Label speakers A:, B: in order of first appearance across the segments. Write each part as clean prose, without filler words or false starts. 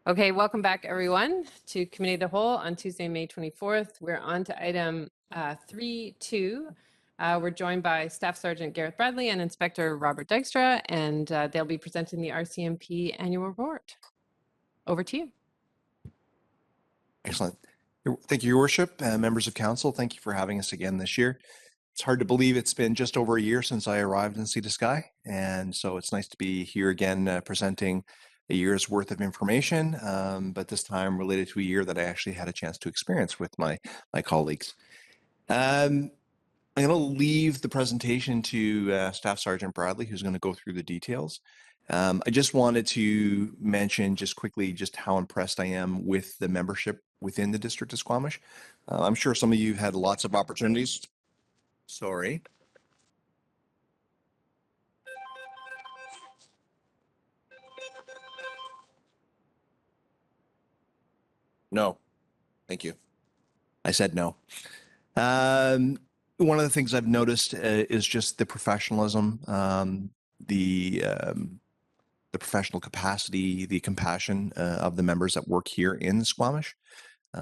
A: Okay, welcome back everyone to Committee of the Whole on Tuesday, May 24th. We're on to item 3.2. We're joined by Staff Sergeant Gareth Bradley and Inspector Robert Dykstra, and they'll be presenting the RCMP annual report. Over to you.
B: Excellent. Thank you, Your Worship, members of Council. Thank you for having us again this year. It's hard to believe it's been just over a year since I arrived in Sea to Sky, and so it's nice to be here again presenting a year's worth of information, but this time related to a year that I actually had a chance to experience with my colleagues. I'm going to leave the presentation to Staff Sergeant Bradley, who's going to go through the details. I just wanted to mention just quickly just how impressed I am with the membership within the District of Squamish. I'm sure some of you had lots of opportunities. Sorry. No, thank you. I said no. One of the things I've noticed is just the professionalism, the professional capacity, the compassion of the members that work here in Squamish.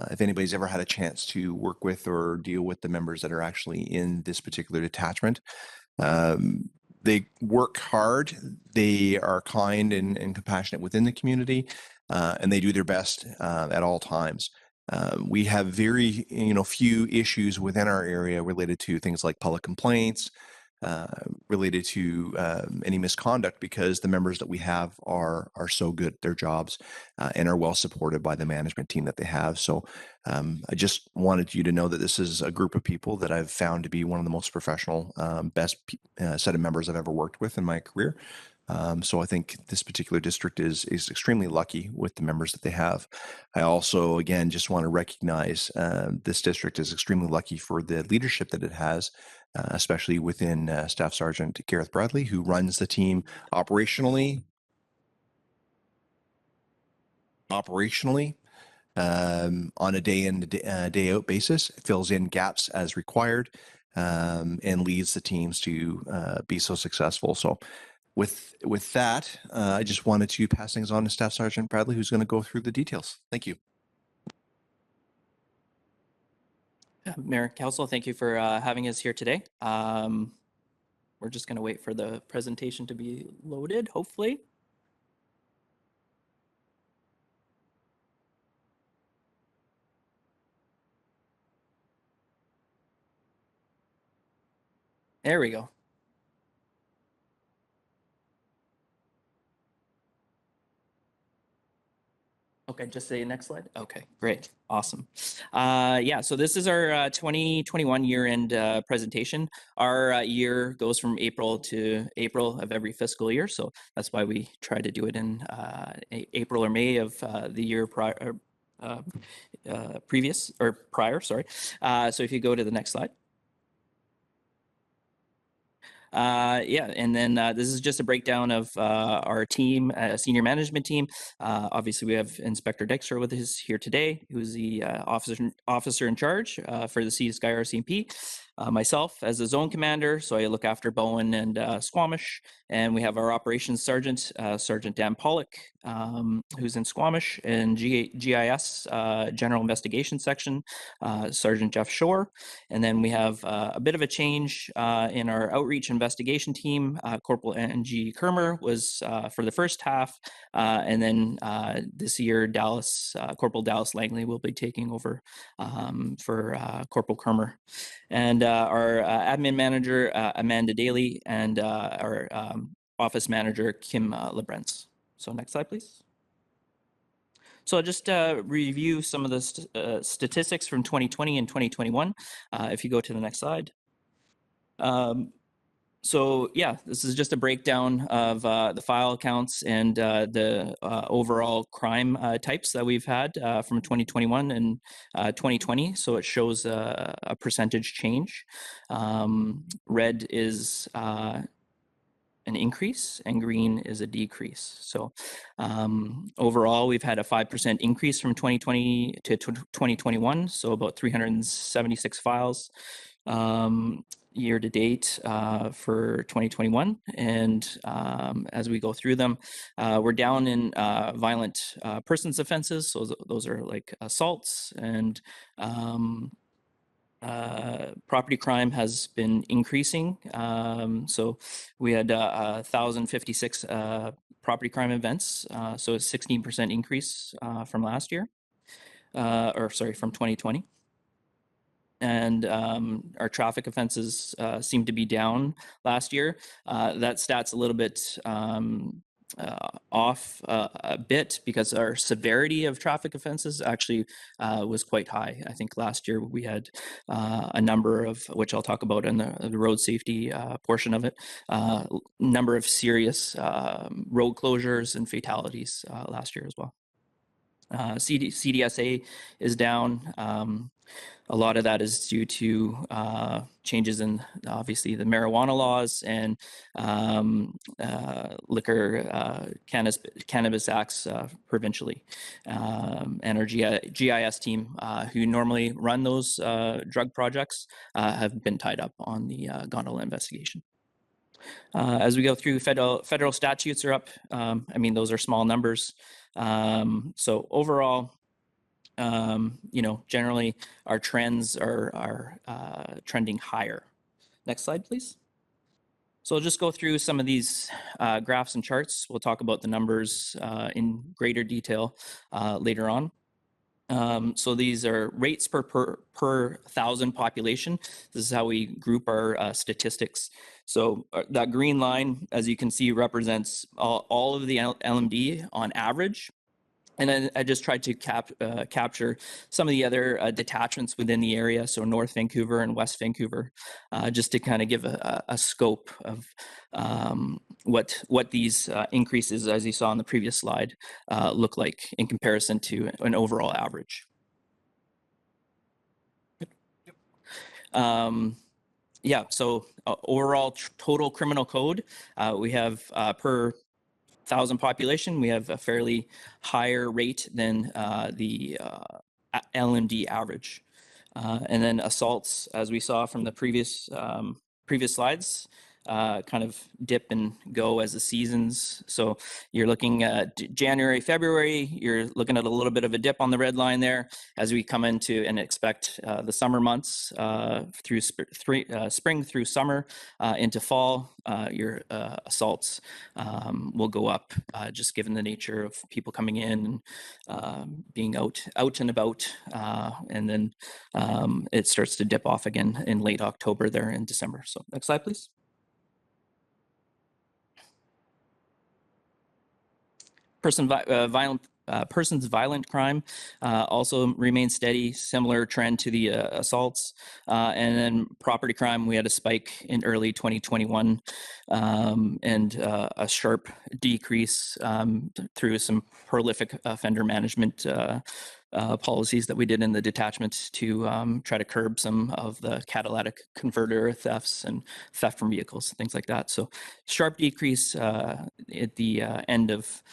B: If anybody's ever had a chance to work with or deal with the members that are actually in this particular detachment, they work hard, they are kind and compassionate within the community, and they do their best at all times. We have very few issues within our area related to things like public complaints, related to any misconduct, because the members that we have are so good at their jobs and are well supported by the management team that they have. So I just wanted you to know that this is a group of people that I've found to be one of the most professional, best set of members I've ever worked with in my career. So I think this particular district is extremely lucky with the members that they have. I also, again, just want to recognize this district is extremely lucky for the leadership that it has, especially within Staff Sergeant Gareth Bradley, who runs the team operationally on a day in, day out basis, fills in gaps as required, and leads the teams to be so successful. So with that, I just wanted to pass things on to Staff Sergeant Bradley, who's going to go through the details. Thank you.
C: Mayor, Council, thank you for having us here today. We're just going to wait for the presentation to be loaded, hopefully. There we go. Okay, just say next slide. Okay, great. Awesome. Yeah, so this is our 2021 year-end presentation. Our year goes from April to April of every fiscal year. So that's why we try to do it in April or May of the year prior, sorry. So if you go to the next slide. Yeah, and then this is just a breakdown of our team, senior management team. Obviously, we have Inspector Dykstra with us here today, who's the officer in charge for the Sea to Sky RCMP. Myself as the zone commander, so I look after Bowen and Squamish, and we have our operations sergeant, Sergeant Dan Pollock, who's in Squamish, and GIS, General Investigation Section, Sergeant Jeff Shore, and then we have a bit of a change in our outreach investigation team. Corporal Angie Kermer was for the first half, and then this year Corporal Dallas Langley will be taking over for Corporal Kermer. And our admin manager, Amanda Daly, and our office manager, Kim Lebrens. So next slide, please. So I'll just review some of the statistics from 2020 and 2021. If you go to the next slide. So yeah, this is just a breakdown of the file counts and the overall crime types that we've had from 2021 and 2020. So it shows a percentage change. Red is an increase and green is a decrease. So overall, we've had a 5% increase from 2020 to 2021, so about 376 files. year to date for 2021. And as we go through them, we're down in violent persons offenses. So those are like assaults, and property crime has been increasing. So we had 1,056 property crime events. So a 16% increase from last year, or sorry, from 2020. And our traffic offenses seem to be down last year. That stat's a little bit off a bit because our severity of traffic offenses actually was quite high. I think last year we had a number of, which I'll talk about in the road safety portion of it, number of serious road closures and fatalities last year as well. CDSA is down. A lot of that is due to changes in obviously the marijuana laws and liquor cannabis acts provincially. And our GIS team, who normally run those drug projects, have been tied up on the gondola investigation. As we go through, federal statutes are up. I mean, those are small numbers. So overall, generally our trends are trending higher. Next slide, please. So I'll just go through some of these graphs and charts. We'll talk about the numbers in greater detail later on. So these are rates per 1,000 population. This is how we group our statistics. So that green line, as you can see, represents all of the LMD on average. And then I just tried to capture some of the other detachments within the area, so North Vancouver and West Vancouver, just to kind of give a scope of what these increases, as you saw on the previous slide, look like in comparison to an overall average. Yeah, so overall total criminal code, we have per 1,000 population, we have a fairly higher rate than the LMD average. And then assaults, as we saw from the previous slides, kind of dip and go as the seasons. So you're looking at January, February, you're looking at a little bit of a dip on the red line there as we come into and expect the summer months through spring through summer into fall. Your assaults will go up just given the nature of people coming in and being out and about, and then it starts to dip off again in late October there in December. So next slide, please. Person's violent crime also remains steady, similar trend to the assaults. And then property crime, we had a spike in early 2021 and a sharp decrease through some prolific offender management policies that we did in the detachment to try to curb some of the catalytic converter thefts and theft from vehicles, things like that. So sharp decrease at the end of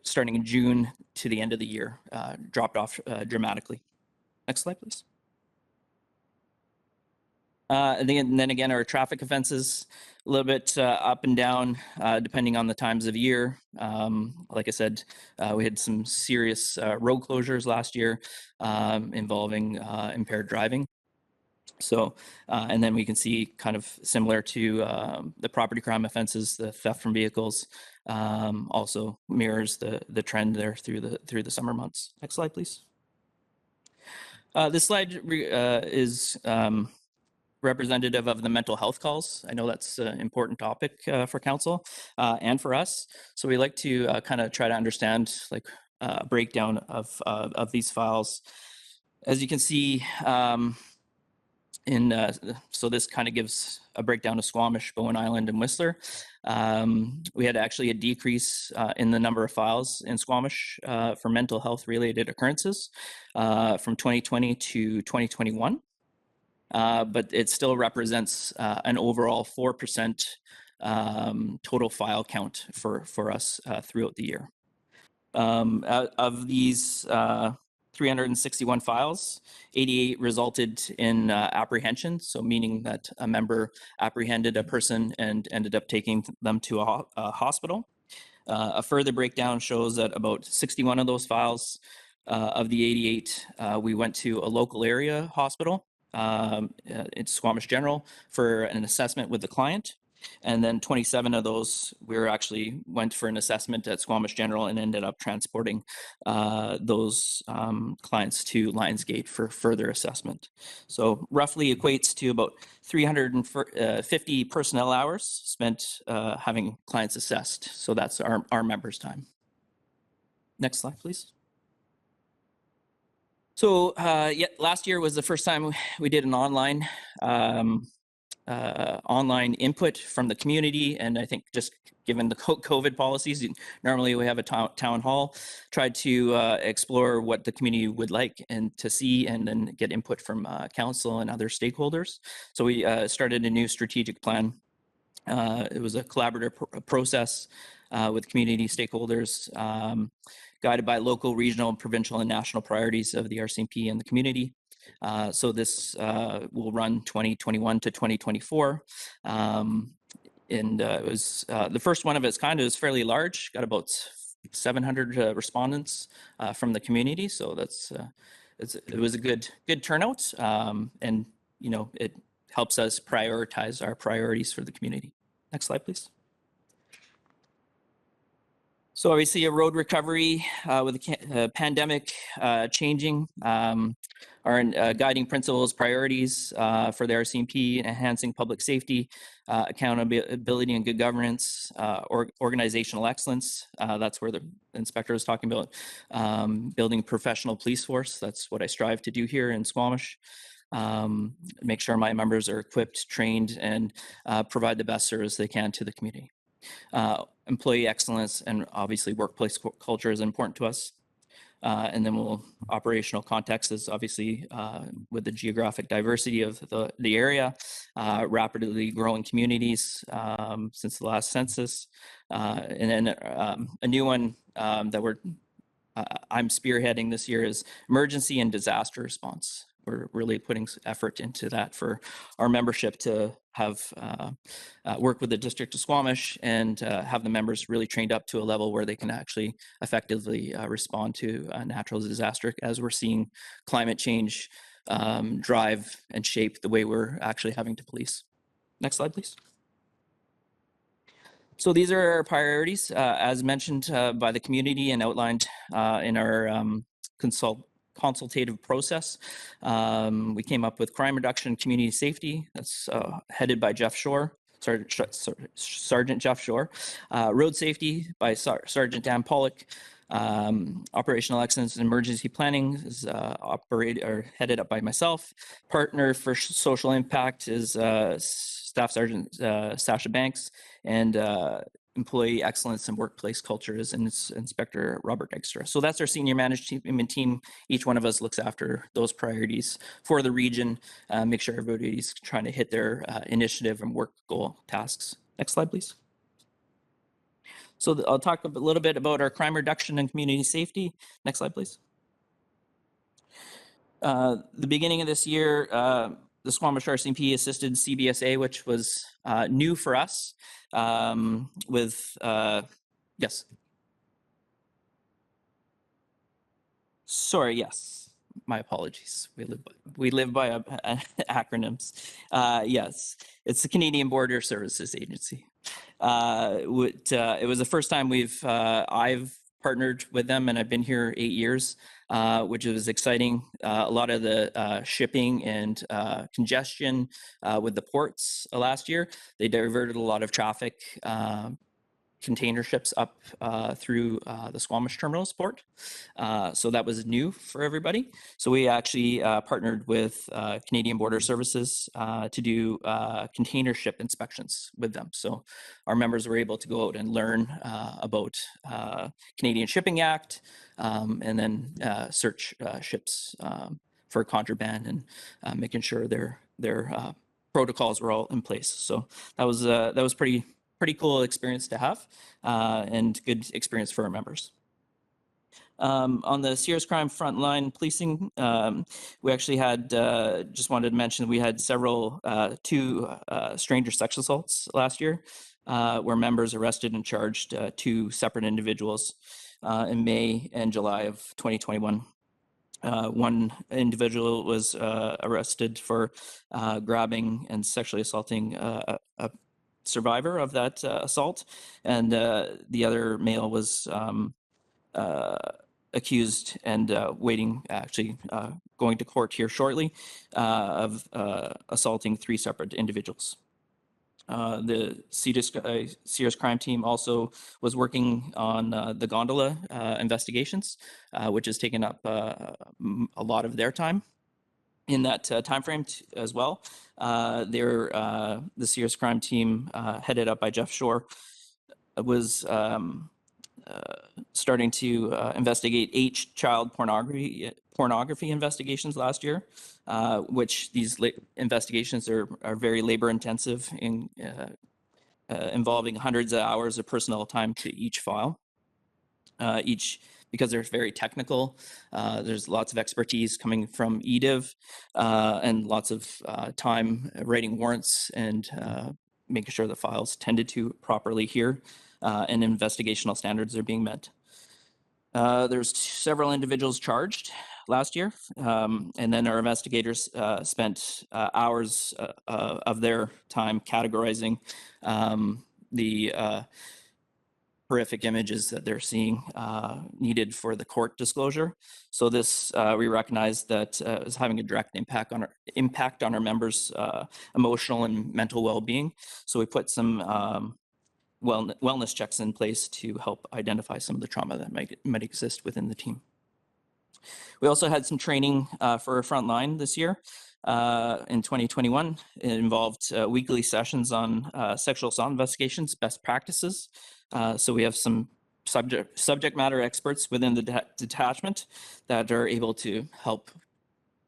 C: starting in June to the end of the year, dropped off dramatically. Next slide, please. And then again, our traffic offenses, a little bit up and down depending on the times of year. Like I said, we had some serious road closures last year involving impaired driving. So, and then we can see kind of similar to the property crime offenses, the theft from vehicles also mirrors the trend there through the summer months. Next slide, please. This slide is representative of the mental health calls. I know that's an important topic for council and for us. So we like to kind of try to understand like a breakdown of these files. As you can see, so this kind of gives a breakdown of Squamish, Bowen Island, and Whistler. We had actually a decrease in the number of files in Squamish for mental health related occurrences from 2020 to 2021. But it still represents an overall 4% total file count for us throughout the year. Of these 361 files. 88 resulted in apprehension, so meaning that a member apprehended a person and ended up taking them to a hospital. A further breakdown shows that about 61 of those files of the 88, we went to a local area hospital, it's Squamish General, for an assessment with the client. And then 27 of those, went for an assessment at Squamish General and ended up transporting those clients to Lionsgate for further assessment. So roughly equates to about 350 personnel hours spent having clients assessed. So that's our members' time. Next slide, please. So last year was the first time we did an online online input from the community, and I think just given the COVID policies, normally we have a town hall, tried to explore what the community would like and to see, and then get input from council and other stakeholders. So we started a new strategic plan. It was a collaborative process with community stakeholders, guided by local, regional, provincial, and national priorities of the RCMP and the community. So this will run 2021 to 2024. And it was the first one of its kind. It was fairly large, got about 700 respondents from the community. So that's it was a good turnout, and it helps us prioritize our priorities for the community. Next slide, please. So obviously a road recovery with the pandemic changing. Our guiding principles, priorities for the RCMP, enhancing public safety, accountability and good governance, organizational excellence. That's where the inspector was talking about building professional police force. That's what I strive to do here in Squamish. Make sure my members are equipped, trained, and provide the best service they can to the community. Employee excellence and obviously workplace culture is important to us. And then operational context is obviously with the geographic diversity of the area, rapidly growing communities since the last census. And then a new one that I'm spearheading this year is emergency and disaster response. We're really putting effort into that for our membership to have work with the District of Squamish and have the members really trained up to a level where they can actually effectively respond to a natural disaster, as we're seeing climate change drive and shape the way we're actually having to police. Next slide, please. So these are our priorities, as mentioned by the community and outlined in our consultative process. We came up with crime reduction, community safety. That's headed by Jeff Shore, Sergeant Jeff Shore. Road safety by Sergeant Dan Pollock. Operational excellence and emergency planning is headed up by myself. Partner for social impact is Staff Sergeant Sasha Banks, and employee excellence and workplace culture is Inspector Robert Dykstra. So that's our senior management team. Each one of us looks after those priorities for the region, make sure everybody's trying to hit their initiative and work goal tasks. Next slide, please. So I'll talk a little bit about our crime reduction and community safety. Next slide, please. The beginning of this year, the Squamish RCMP assisted CBSA, which was new for us with, yes. Sorry, yes, my apologies. We live by acronyms. Yes, it's the Canadian Border Services Agency. It was the first time I've partnered with them, and I've been here 8 years, which was exciting. A lot of the shipping and congestion with the ports last year, they diverted a lot of traffic, container ships up through the Squamish Terminals port. So that was new for everybody. So we actually partnered with Canadian Border Services to do container ship inspections with them. So our members were able to go out and learn about Canadian Shipping Act, and then search ships for contraband and making sure their protocols were all in place. So that was pretty cool experience to have, and good experience for our members. On the serious crime frontline policing, we actually had, just wanted to mention, we had two stranger sex assaults last year, where members arrested and charged two separate individuals in May and July of 2021. One individual was arrested for grabbing and sexually assaulting a survivor of that assault, and the other male was accused and waiting, actually going to court here shortly, of assaulting three separate individuals. The serious crime team also was working on the gondola investigations, which has taken up a lot of their time in that time frame as well. The serious crime team, headed up by Jeff Shore, was starting to investigate 8 child pornography investigations last year, which these investigations are very labor intensive, in involving hundreds of hours of personnel time to each file. Because they're very technical, there's lots of expertise coming from EDIV, and lots of time writing warrants and making sure the files tended to properly here, and investigational standards are being met. There's several individuals charged last year, and then our investigators spent hours of their time categorizing the horrific images that they're seeing needed for the court disclosure. So this, we recognize that is having a direct impact on our members' emotional and mental well-being. So we put some wellness checks in place to help identify some of the trauma that might exist within the team. We also had some training for our frontline this year. In 2021, it involved weekly sessions on sexual assault investigations, best practices. So we have some subject matter experts within the detachment that are able to help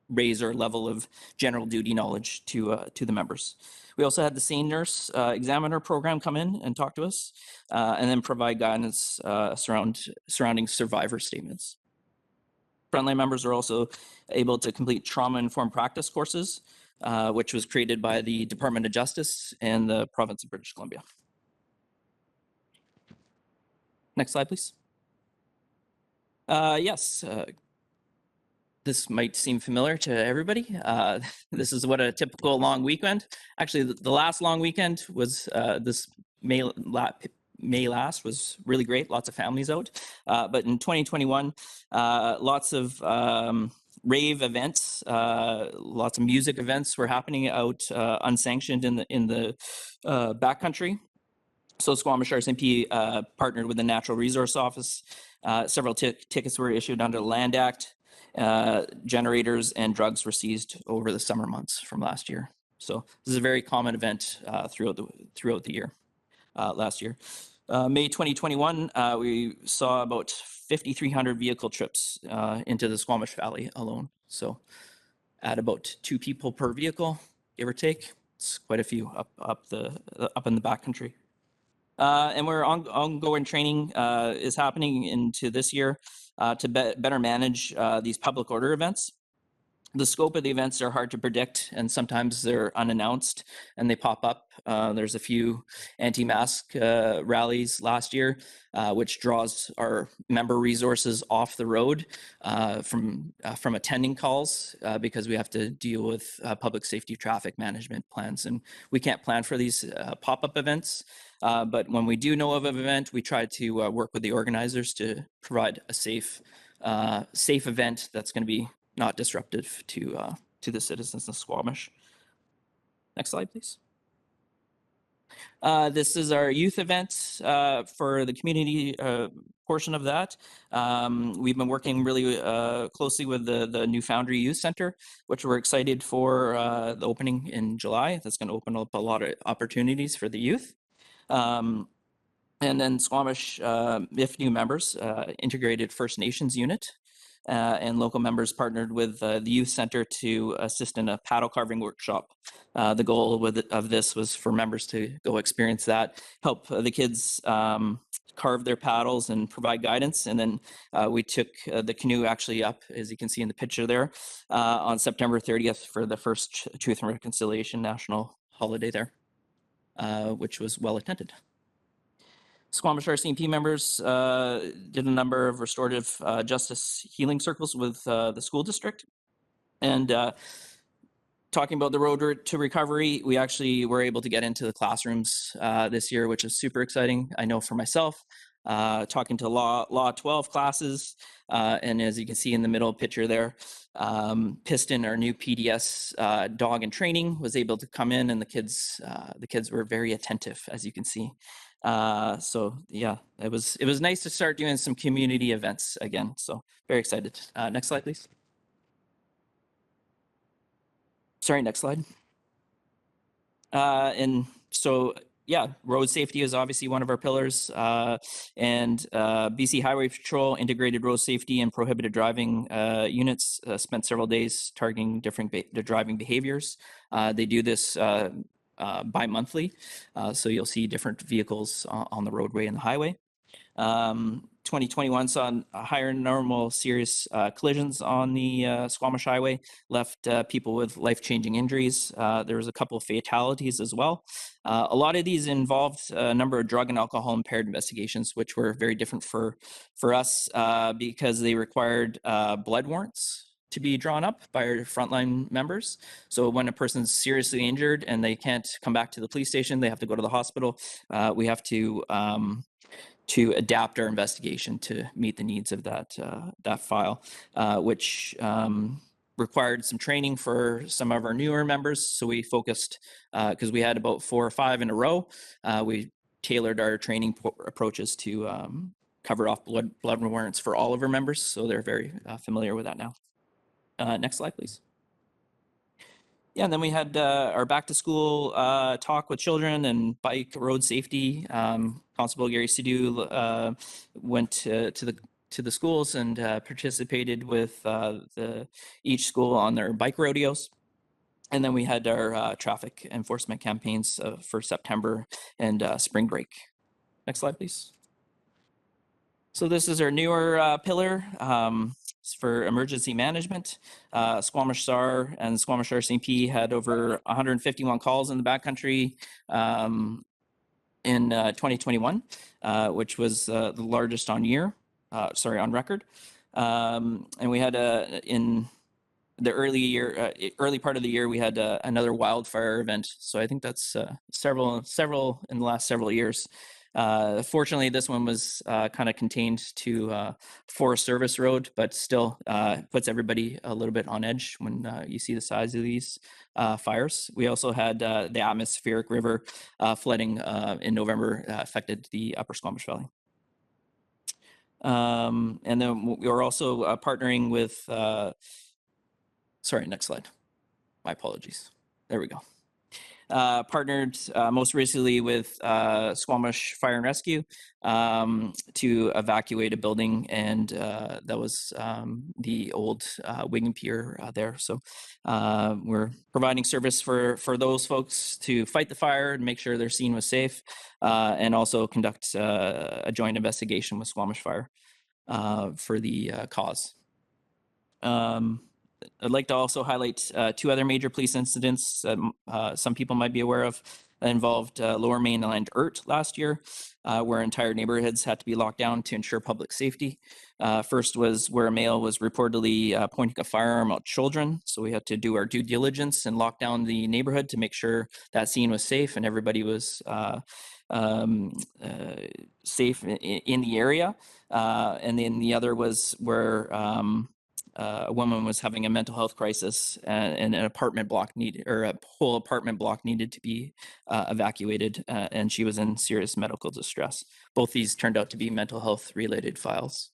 C: raise our level of general duty knowledge to the members. We also had the SANE nurse examiner program come in and talk to us, and then provide guidance surrounding survivor statements. Frontline members are also able to complete trauma-informed practice courses, which was created by the Department of Justice and the province of British Columbia. Next slide, please. Yes, this might seem familiar to everybody. This is what a typical long weekend. Actually, the last long weekend was this May last was really great. Lots of families out. But in 2021, lots of rave events, lots of music events were happening out unsanctioned in the backcountry. So Squamish RCMP partnered with the Natural Resource Office. Several tickets were issued under the Land Act. Generators and drugs were seized over the summer months from last year. So this is a very common event throughout the year, last year. May 2021, we saw about 5,300 vehicle trips into the Squamish Valley alone. So at about 2 people per vehicle, give or take. It's quite a few up in the backcountry. And we're ongoing training is happening into this year to better manage these public order events. The scope of the events are hard to predict, and sometimes they're unannounced and they pop up. There's a few anti-mask rallies last year, which draws our member resources off the road from attending calls because we have to deal with public safety traffic management plans, and we can't plan for these pop-up events. But when we do know of an event, we try to work with the organizers to provide a safe event that's going to be not disruptive to the citizens of Squamish. Next slide, please. This is our youth event for the community portion of that. We've been working really closely with the new Foundry Youth Center, which we're excited for the opening in July. That's going to open up a lot of opportunities for the youth. And then Squamish, if new members, integrated First Nations unit. and local members partnered with the youth center to assist in a paddle carving workshop. The goal of this was for members to go experience that, help the kids carve their paddles and provide guidance. And then we took the canoe actually up, as you can see in the picture there, on September 30th for the first Truth and Reconciliation National holiday there, which was well attended. Squamish RCMP members did a number of restorative justice healing circles with the school district. And talking about the road to recovery, we actually were able to get into the classrooms this year, which is super exciting. I know for myself, talking to Law 12 classes, and as you can see in the middle picture there, Piston, our new PDS dog in training, was able to come in, and the kids were very attentive, as you can see. So yeah, it was nice to start doing some community events again. So very excited. Next slide, please. Sorry, next slide. And so, yeah, road safety is obviously one of our pillars, and BC Highway Patrol Integrated Road Safety and Prohibited Driving units spent several days targeting different driving behaviors. They do this bi-monthly, so you'll see different vehicles on the roadway and the highway. 2021 saw a higher than normal serious collisions on the Squamish Highway, left people with life-changing injuries. There was a couple of fatalities as well. A lot of these involved a number of drug and alcohol impaired investigations, which were very different for us because they required blood warrants to be drawn up by our frontline members. So when a person's seriously injured and they can't come back to the police station, they have to go to the hospital. We have to adapt our investigation to meet the needs of that file, which required some training for some of our newer members. So we focused, because we had about 4 or 5 in a row, we tailored our training approaches to cover off blood warrants for all of our members. So they're very familiar with that now. Next slide, please. Yeah, and then we had our back to school talk with children and bike road safety. Constable Gary Sidhu went to the schools and participated with each school on their bike rodeos. And then we had our traffic enforcement campaigns for September and spring break. Next slide, please. So this is our newer pillar. For emergency management. Squamish SAR and Squamish RCMP had over 151 calls in the backcountry in 2021, which was the largest on record. And we had in the early part of the year, we had another wildfire event. So I think that's several in the last several years. Fortunately, this one was kind of contained to Forest Service Road, but still puts everybody a little bit on edge when you see the size of these fires. We also had the atmospheric river flooding in November affected the Upper Squamish Valley. And then we were also partnering with, sorry, next slide. My apologies. There we go. Partnered most recently with Squamish Fire and Rescue to evacuate a building, and that was the old Wigan Pier there. So we're providing service for those folks to fight the fire and make sure their scene was safe, and also conduct a joint investigation with Squamish Fire for the cause. I'd like to also highlight 2 other major police incidents that some people might be aware of that involved Lower Mainland ERT last year, where entire neighborhoods had to be locked down to ensure public safety. First was where a male was reportedly pointing a firearm at children. So we had to do our due diligence and lock down the neighborhood to make sure that scene was safe and everybody was safe in the area. And then the other was where a woman was having a mental health crisis, and an apartment block a whole apartment block needed to be evacuated, and she was in serious medical distress. Both these turned out to be mental health related files,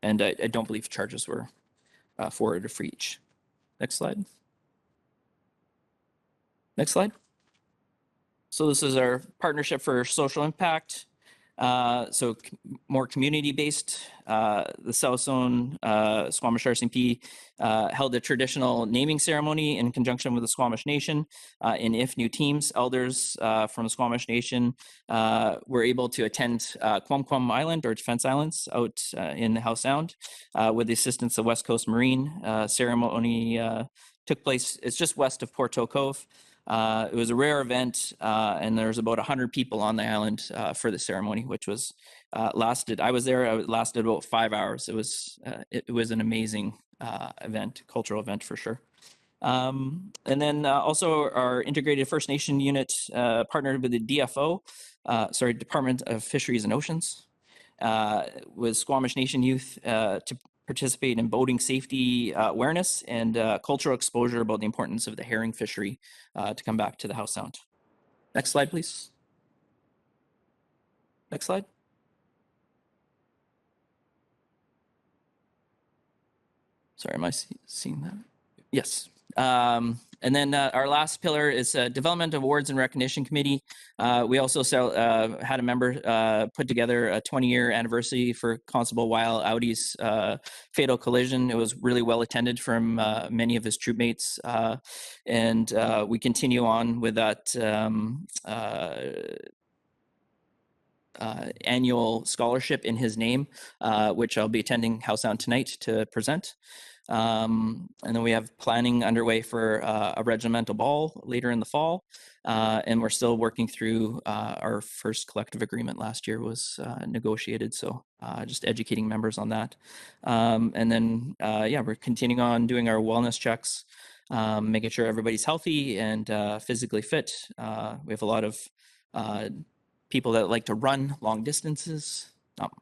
C: and I don't believe charges were forwarded for each. Next slide. Next slide. So this is our partnership for social impact. More community-based. The South Zone Squamish RCMP held a traditional naming ceremony in conjunction with the Squamish Nation. And if new teams, elders from the Squamish Nation were able to attend Quam Island or Defense Islands out in the Howe Sound with the assistance of West Coast Marine. Ceremony took place, it's just west of Porto Cove. It was a rare event, and there was about 100 people on the island for the ceremony, which was lasted. I was there. It lasted about 5 hours. It was an amazing event, cultural event for sure. And then also our integrated First Nation unit partnered with the DFO, Department of Fisheries and Oceans, with Squamish Nation youth to participate in boating safety awareness and cultural exposure about the importance of the herring fishery to come back to the Howe Sound. Next slide, please. Next slide. Sorry, am I seeing that? Yes. And then our last pillar is Development Awards and Recognition Committee. We also had a member put together a 20-year anniversary for Constable Weil Audi's fatal collision. It was really well attended from many of his troopmates. And we continue on with that annual scholarship in his name, which I'll be attending Howe Sound tonight to present. And then we have planning underway for a regimental ball later in the fall. And we're still working through our first collective agreement last year was negotiated. So just educating members on that. And then, we're continuing on doing our wellness checks, making sure everybody's healthy and physically fit. We have a lot of people that like to run long distances,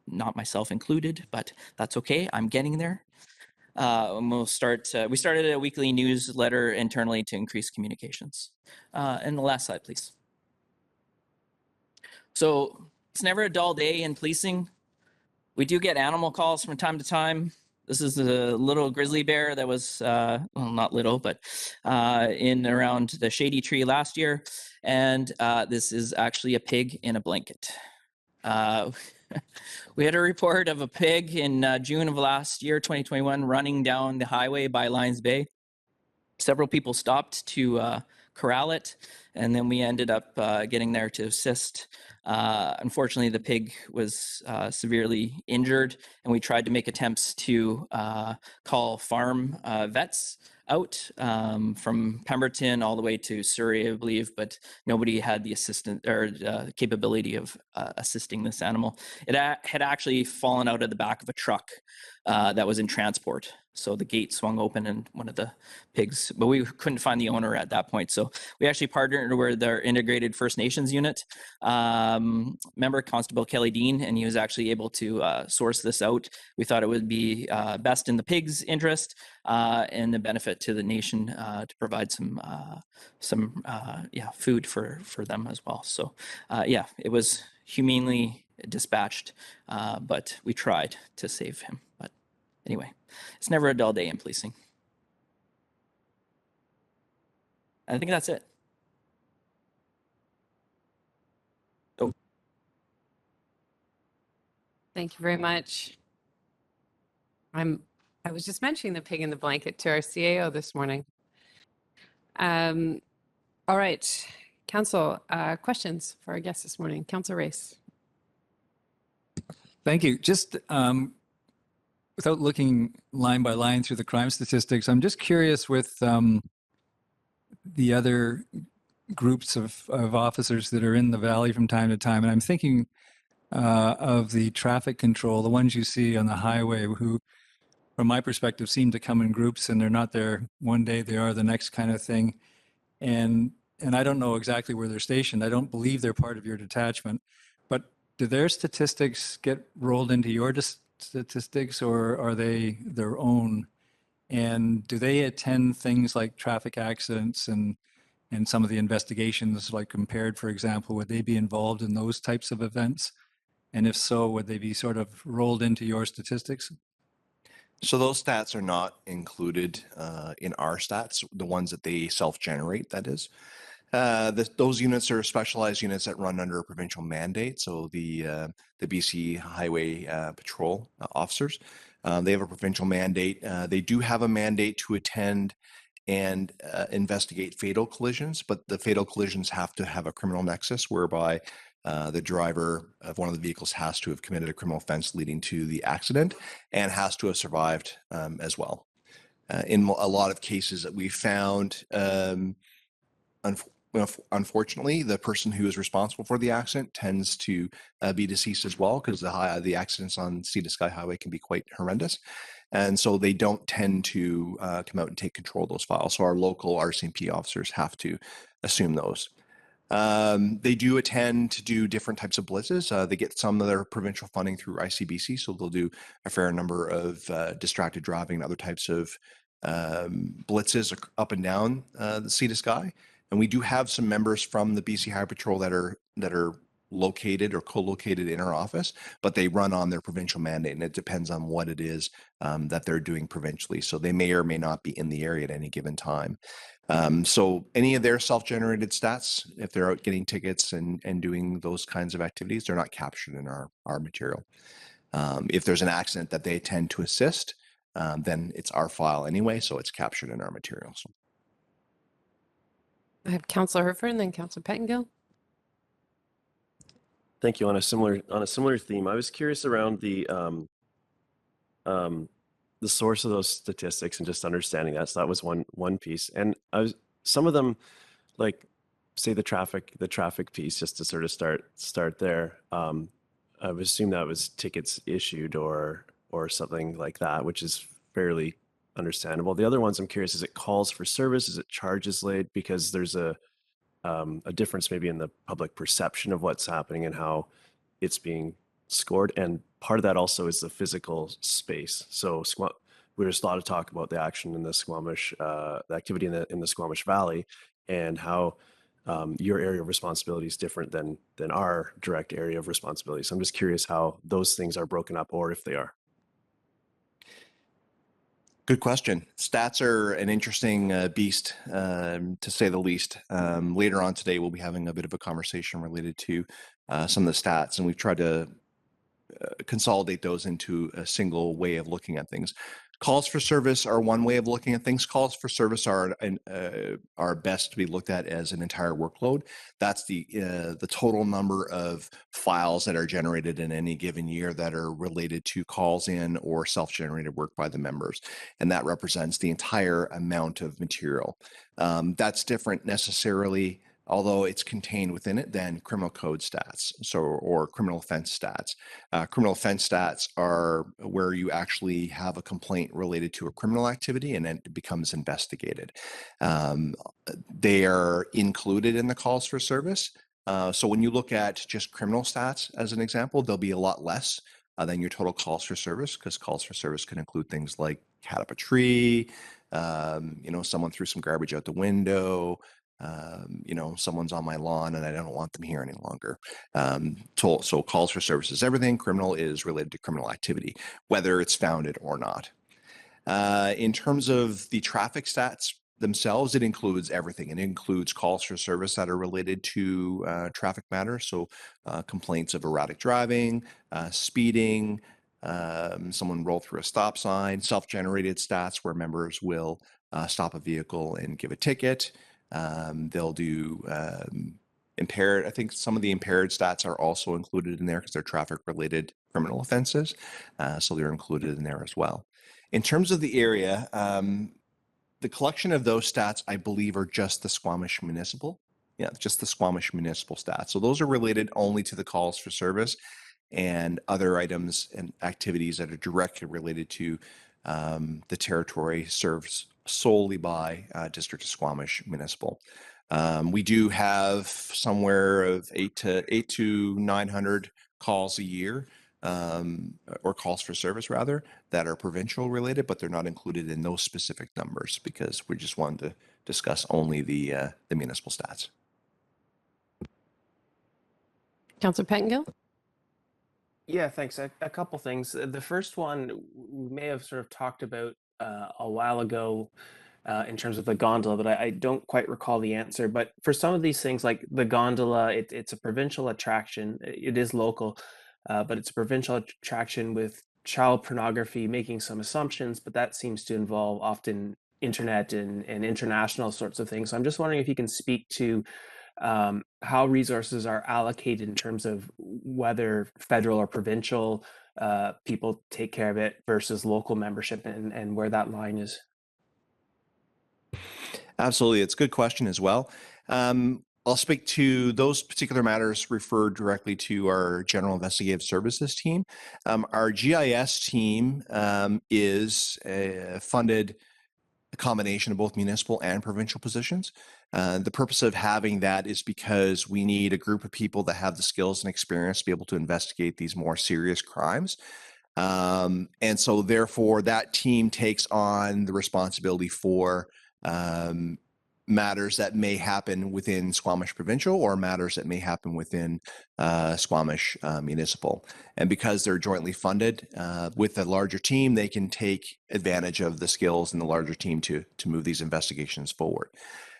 C: not myself included, but that's okay. I'm getting there. And we started a weekly newsletter internally to increase communications. And the last slide, please. So it's never a dull day in policing. We do get animal calls from time to time. This is a little grizzly bear that was, well, not little, but in around the shady tree last year. And this is actually a pig in a blanket. We had a report of a pig in June of last year, 2021, running down the highway by Lions Bay. Several people stopped to corral it, and then we ended up getting there to assist. Unfortunately, the pig was severely injured, and we tried to make attempts to call farm vets out from Pemberton all the way to Surrey, I believe, but nobody had the capability of assisting this animal. It had actually fallen out of the back of a truck that was in transport. So the gate swung open and one of the pigs, but we couldn't find the owner at that point. So we actually partnered with our integrated First Nations unit member, Constable Kelly Dean, and he was actually able to source this out. We thought it would be best in the pig's interest and the benefit to the nation to provide some food for them as well. So it was humanely dispatched, but we tried to save him. But anyway, it's never a dull day in policing. I think that's it. Oh.
A: Thank you very much. I was just mentioning the pig in the blanket to our CAO this morning. All right, Council, questions for our guests this morning. Council Race.
D: Thank you. Just without looking line by line through the crime statistics, I'm just curious with the other groups of officers that are in the valley from time to time, and I'm thinking of the traffic control, the ones you see on the highway who, from my perspective, seem to come in groups and they're not there one day, they are the next kind of thing. And I don't know exactly where they're stationed. I don't believe they're part of your detachment, but do their statistics get rolled into your statistics, or are they their own? And do they attend things like traffic accidents and some of the investigations, like compared, for example, would they be involved in those types of events? And if so, would they be sort of rolled into your statistics?
B: So those stats are not included in our stats, the ones that they self-generate, that is. Those units are specialized units that run under a provincial mandate. So the BC Highway Patrol officers, they have a provincial mandate. They do have a mandate to attend and investigate fatal collisions, but the fatal collisions have to have a criminal nexus whereby the driver of one of the vehicles has to have committed a criminal offense leading to the accident and has to have survived as well. In a lot of cases that we found, unfortunately, the person who is responsible for the accident tends to be deceased as well, because the accidents on Sea to Sky Highway can be quite horrendous. And so they don't tend to come out and take control of those files. So our local RCMP officers have to assume those. They do attend to do different types of blitzes. They get some of their provincial funding through ICBC, so they'll do a fair number of distracted driving and other types of blitzes up and down the Sea to Sky. And we do have some members from the BC Highway Patrol that are located or co-located in our office, but they run on their provincial mandate, and it depends on what it is that they're doing provincially. So they may or may not be in the area at any given time. So any of their self-generated stats, if they're out getting tickets and doing those kinds of activities, they're not captured in our material. If there's an accident that they tend to assist, then it's our file anyway, so it's captured in our materials.
A: I have Councillor Herford and then Councillor Pettengill.
E: Thank you. On a similar theme, I was curious around the source of those statistics and just understanding that. So that was one piece, and some of them, like say the traffic piece, just to sort of start there. I would assume that was tickets issued or something like that, which is fairly understandable. The other ones I'm curious, is it calls for service? Is it charges laid? Because there's a difference maybe in the public perception of what's happening and how it's being scored. And part of that also is the physical space. So there's a lot of talk about the action in the Squamish, the activity in the Squamish Valley, and how your area of responsibility is different than our direct area of responsibility. So I'm just curious how those things are broken up, or if they are.
B: Good question. Stats are an interesting beast, to say the least. Later on today, we'll be having a bit of a conversation related to some of the stats, and we've tried to consolidate those into a single way of looking at things. Calls for service are one way of looking at things. Calls for service are best to be looked at as an entire workload. That's the total number of files that are generated in any given year that are related to calls in or self-generated work by the members, and that represents the entire amount of material. That's different necessarily, although it's contained within it, than criminal code stats, or criminal offense stats. Criminal offense stats are where you actually have a complaint related to a criminal activity and then it becomes investigated. They are included in the calls for service. So when you look at just criminal stats, as an example, they'll be a lot less than your total calls for service, because calls for service can include things like cat up a tree, someone threw some garbage out the window, someone's on my lawn and I don't want them here any longer. So calls for services, everything criminal is related to criminal activity, whether it's founded or not. In terms of the traffic stats themselves, it includes everything. It includes calls for service that are related to traffic matters. So complaints of erratic driving, speeding, someone rolled through a stop sign, self-generated stats where members will stop a vehicle and give a ticket. They'll do impaired. I think some of the impaired stats are also included in there because they're traffic related criminal offenses. So they're included in there as well. In terms of the area, the collection of those stats, I believe, are just the Squamish municipal. Yeah, just the Squamish municipal stats. So those are related only to the calls for service and other items and activities that are directly related to the territory served solely by District of Squamish Municipal. We do have somewhere of 800 to 900 calls a year, or calls for service rather, that are provincial related, but they're not included in those specific numbers because we just wanted to discuss only the municipal stats.
A: Councillor Pettengill.
F: Yeah, thanks. A couple things. The first one we may have sort of talked about a while ago, in terms of the gondola, but I don't quite recall the answer. But for some of these things, like the gondola, it's a provincial attraction. It is local, but it's a provincial attraction with child pornography, making some assumptions, but that seems to involve often internet and international sorts of things. So I'm just wondering if you can speak to how resources are allocated in terms of whether federal or provincial people take care of it versus local membership, and where that line is.
B: Absolutely. It's a good question as well. I'll speak to those particular matters referred directly to our General Investigative Services team. Our GIS team is funded a combination of both municipal and provincial positions. The purpose of having that is because we need a group of people that have the skills and experience to be able to investigate these more serious crimes. And so therefore that team takes on the responsibility for matters that may happen within Squamish Provincial or matters that may happen within Squamish Municipal. And because they're jointly funded with a larger team, they can take advantage of the skills in the larger team to move these investigations forward.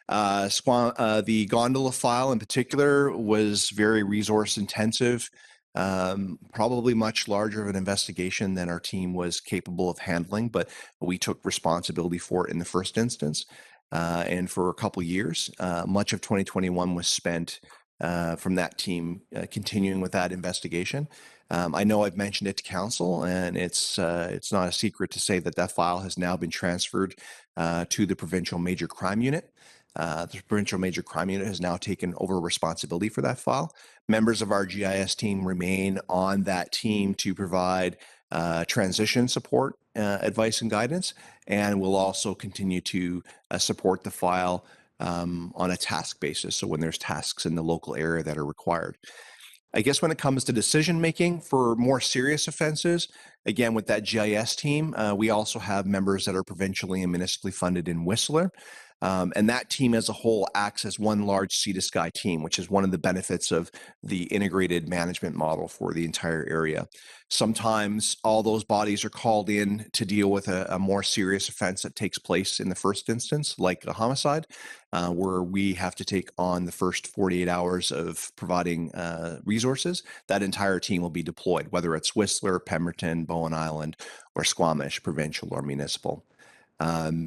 B: The gondola file in particular was very resource intensive, probably much larger of an investigation than our team was capable of handling, but we took responsibility for it in the first instance. And for a couple years, much of 2021 was spent from that team continuing with that investigation. I know I've mentioned it to council, and it's not a secret to say that that file has now been transferred to the Provincial Major Crime Unit. The Provincial Major Crime Unit has now taken over responsibility for that file. Members of our GIS team remain on that team to provide transition support, advice and guidance, and will also continue to support the file on a task basis. So when there's tasks in the local area that are required. I guess when it comes to decision making for more serious offenses, again, with that GIS team, we also have members that are provincially and municipally funded in Whistler. And that team as a whole acts as one large sea to sky team, which is one of the benefits of the integrated management model for the entire area. Sometimes all those bodies are called in to deal with a more serious offense that takes place in the first instance, like a homicide, where we have to take on the first 48 hours of providing resources. That entire team will be deployed, whether it's Whistler, Pemberton, Bowen Island, or Squamish, provincial or municipal.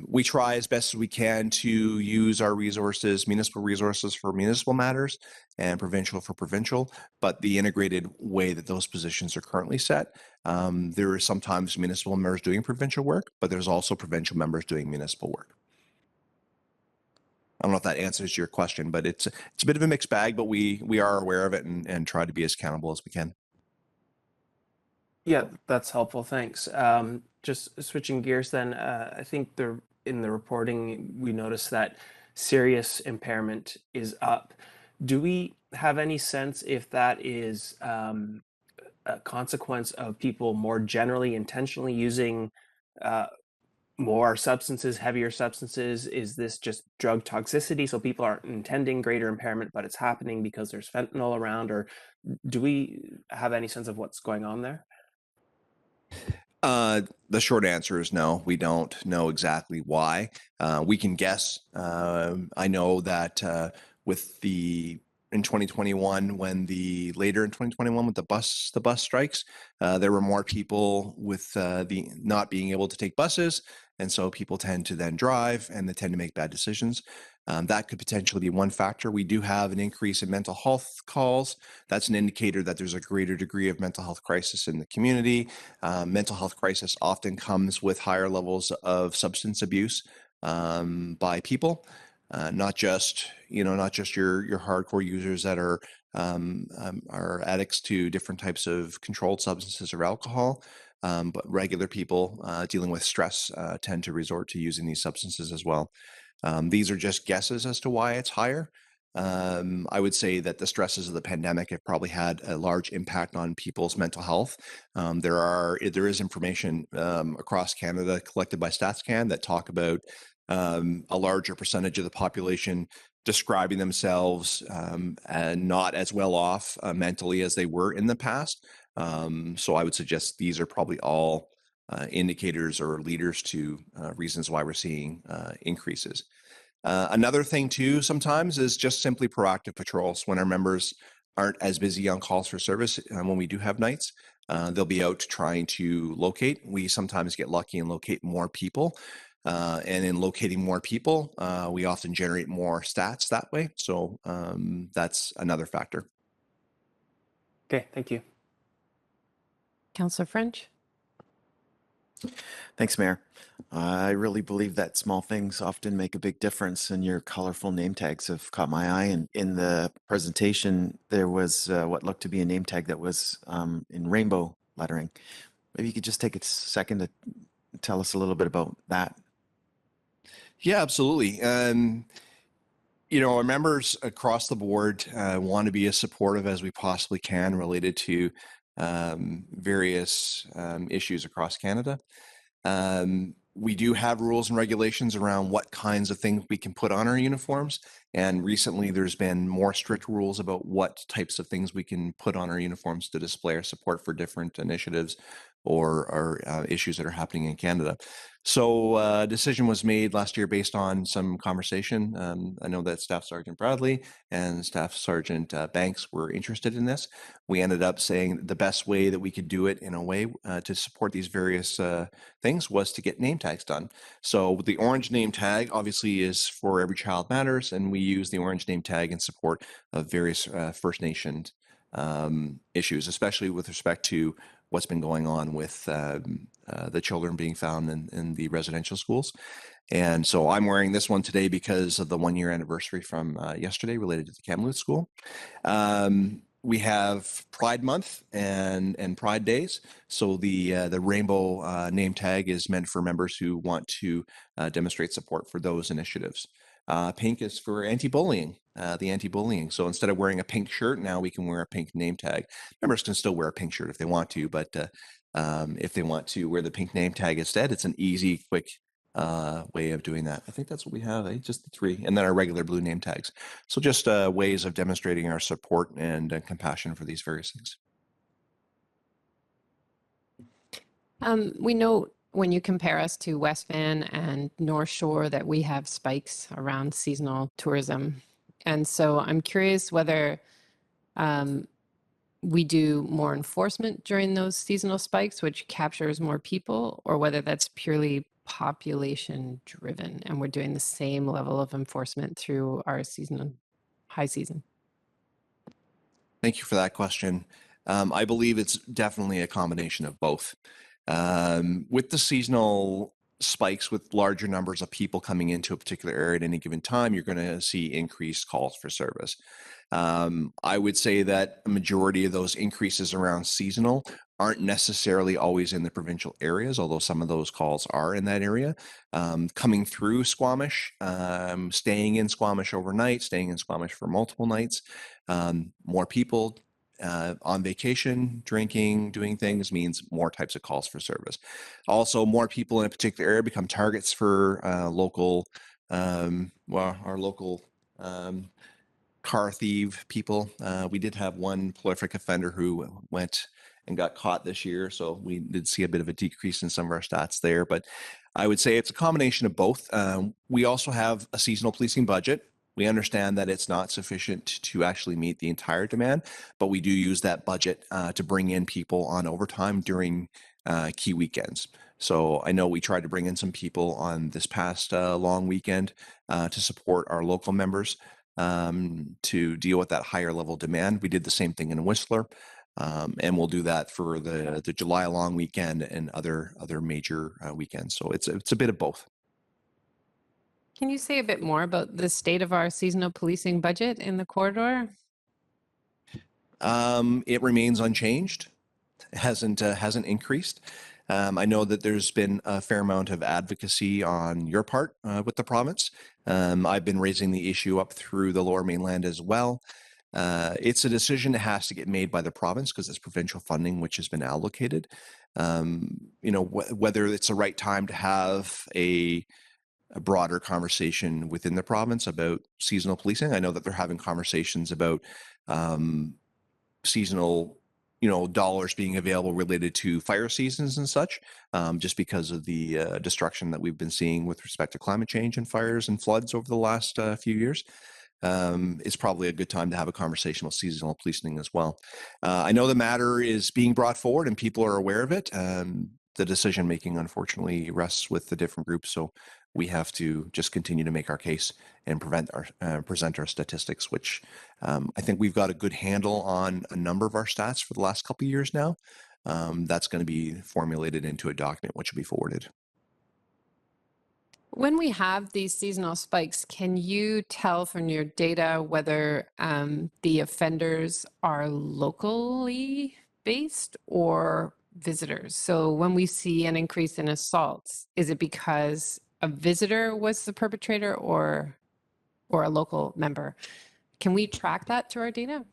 B: We try as best as we can to use our resources, municipal resources for municipal matters and provincial for provincial, but the integrated way that those positions are currently set, there are sometimes municipal members doing provincial work, but there's also provincial members doing municipal work. I don't know if that answers your question, but it's a bit of a mixed bag, but we are aware of it and try to be as accountable as we can.
F: Yeah, that's helpful. Thanks. Just switching gears then, I think in the reporting, we noticed that serious impairment is up. Do we have any sense if that is a consequence of people more generally intentionally using more substances, heavier substances? Is this just drug toxicity? So people aren't intending greater impairment, but it's happening because there's fentanyl around? Or do we have any sense of what's going on there?
B: The short answer is no. We don't know exactly why. We can guess. I know that in 2021, later in 2021 with the bus strikes, there were more people with the not being able to take buses, and so people tend to then drive and they tend to make bad decisions. That could potentially be one factor. We do have an increase in mental health calls. That's an indicator that there's a greater degree of mental health crisis in the community. Mental health crisis often comes with higher levels of substance abuse by people, not just your hardcore users that are addicts to different types of controlled substances or alcohol. But regular people dealing with stress tend to resort to using these substances as well. These are just guesses as to why it's higher. I would say that the stresses of the pandemic have probably had a large impact on people's mental health. There is information across Canada collected by StatsCan that talk about a larger percentage of the population describing themselves and not as well off mentally as they were in the past. So I would suggest these are probably all indicators or leaders to reasons why we're seeing increases. Another thing too sometimes is just simply proactive patrols when our members aren't as busy on calls for service. When we do have nights, they'll be out trying to locate. We sometimes get lucky and locate more people. And in locating more people, we often generate more stats that way. So that's another factor.
F: Okay, thank you.
A: Councillor French?
G: Thanks, Mayor. I really believe that small things often make a big difference, and your colorful name tags have caught my eye. And in the presentation, there was what looked to be a name tag that was in rainbow lettering. Maybe you could just take a second to tell us a little bit about that.
B: Yeah, absolutely. Our members across the board want to be as supportive as we possibly can related to various issues across Canada. We do have rules and regulations around what kinds of things we can put on our uniforms. And recently there's been more strict rules about what types of things we can put on our uniforms to display our support for different initiatives or issues that are happening in Canada. So a decision was made last year based on some conversation. I know that Staff Sergeant Bradley and Staff Sergeant Banks were interested in this. We ended up saying the best way that we could do it in a way to support these various things was to get name tags done. So the orange name tag obviously is for Every Child Matters, and we use the orange name tag in support of various First Nations issues, especially with respect to what's been going on with the children being found in the residential schools. And so I'm wearing this one today because of the 1-year anniversary from yesterday related to the Kamloops School. We have Pride Month and Pride Days. So the rainbow name tag is meant for members who want to demonstrate support for those initiatives. Pink is for anti-bullying, the anti-bullying. So instead of wearing a pink shirt, now we can wear a pink name tag. Members can still wear a pink shirt if they want to, but if they want to wear the pink name tag instead, it's an easy, quick way of doing that. I think that's what we have, just the 3, and then our regular blue name tags. So just ways of demonstrating our support and compassion for these various things.
A: We know when you compare us to West Van and North Shore that we have spikes around seasonal tourism. And so I'm curious whether we do more enforcement during those seasonal spikes, which captures more people, or whether that's purely population driven and we're doing the same level of enforcement through our seasonal high season.
B: Thank you for that question. I believe it's definitely a combination of both. With the seasonal spikes, with larger numbers of people coming into a particular area at any given time, you're going to see increased calls for service. I would say that a majority of those increases around seasonal aren't necessarily always in the provincial areas, although some of those calls are in that area. Coming through Squamish, staying in Squamish overnight, staying in Squamish for multiple nights, more people on vacation, drinking, doing things means more types of calls for service. Also, more people in a particular area become targets for our local car thief people. We did have one prolific offender who went and got caught this year, so we did see a bit of a decrease in some of our stats there. But I would say it's a combination of both. We also have a seasonal policing budget. We understand that it's not sufficient to actually meet the entire demand, but we do use that budget to bring in people on overtime during key weekends. So I know we tried to bring in some people on this past long weekend to support our local members to deal with that higher level demand. We did the same thing in Whistler, and we'll do that for the July long weekend and other major weekends. So it's a bit of both.
A: Can you say a bit more about the state of our seasonal policing budget in the corridor?
B: It remains unchanged. It hasn't increased. I know that there's been a fair amount of advocacy on your part with the province. I've been raising the issue up through the Lower Mainland as well. It's a decision that has to get made by the province because it's provincial funding which has been allocated. Whether it's the right time to have a broader conversation within the province about seasonal policing. I know that they're having conversations about seasonal dollars being available related to fire seasons and such, just because of the destruction that we've been seeing with respect to climate change and fires and floods over the last few years. It's probably a good time to have a conversation with seasonal policing as well. I know the matter is being brought forward and people are aware of it. The decision making, unfortunately, rests with the different groups. So we have to just continue to make our case and present our statistics, which I think we've got a good handle on a number of our stats for the last couple of years now. That's going to be formulated into a document which will be forwarded.
A: When we have these seasonal spikes, can you tell from your data whether the offenders are locally based or visitors? So when we see an increase in assaults, is it because a visitor was the perpetrator or a local member? Can we track that through our data?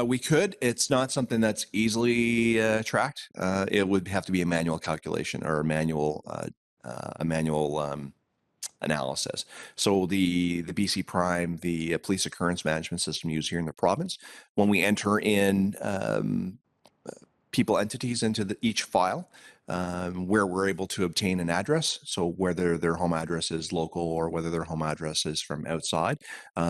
B: We could. It's not something that's easily tracked. It would have to be a manual calculation or a manual analysis. So the BC Prime, the police occurrence management system used here in the province, when we enter in people entities into each file, where we're able to obtain an address, so whether their home address is local or whether their home address is from outside,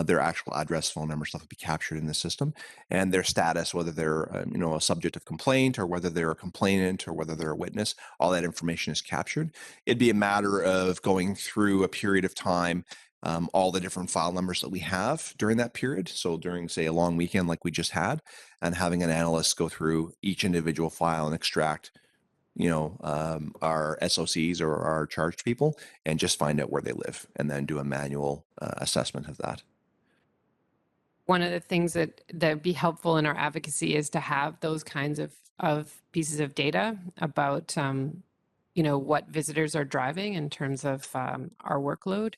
B: their actual address, phone number, stuff will be captured in the system, and their status, whether they're a subject of complaint or whether they're a complainant or whether they're a witness, all that information is captured. It'd be a matter of going through a period of time, all the different file numbers that we have during that period. So during, say, a long weekend like we just had, and having an analyst go through each individual file and extract our SOCs or our charged people and just find out where they live and then do a manual assessment of that.
A: One of the things that would be helpful in our advocacy is to have those kinds of pieces of data about, what visitors are driving in terms of our workload.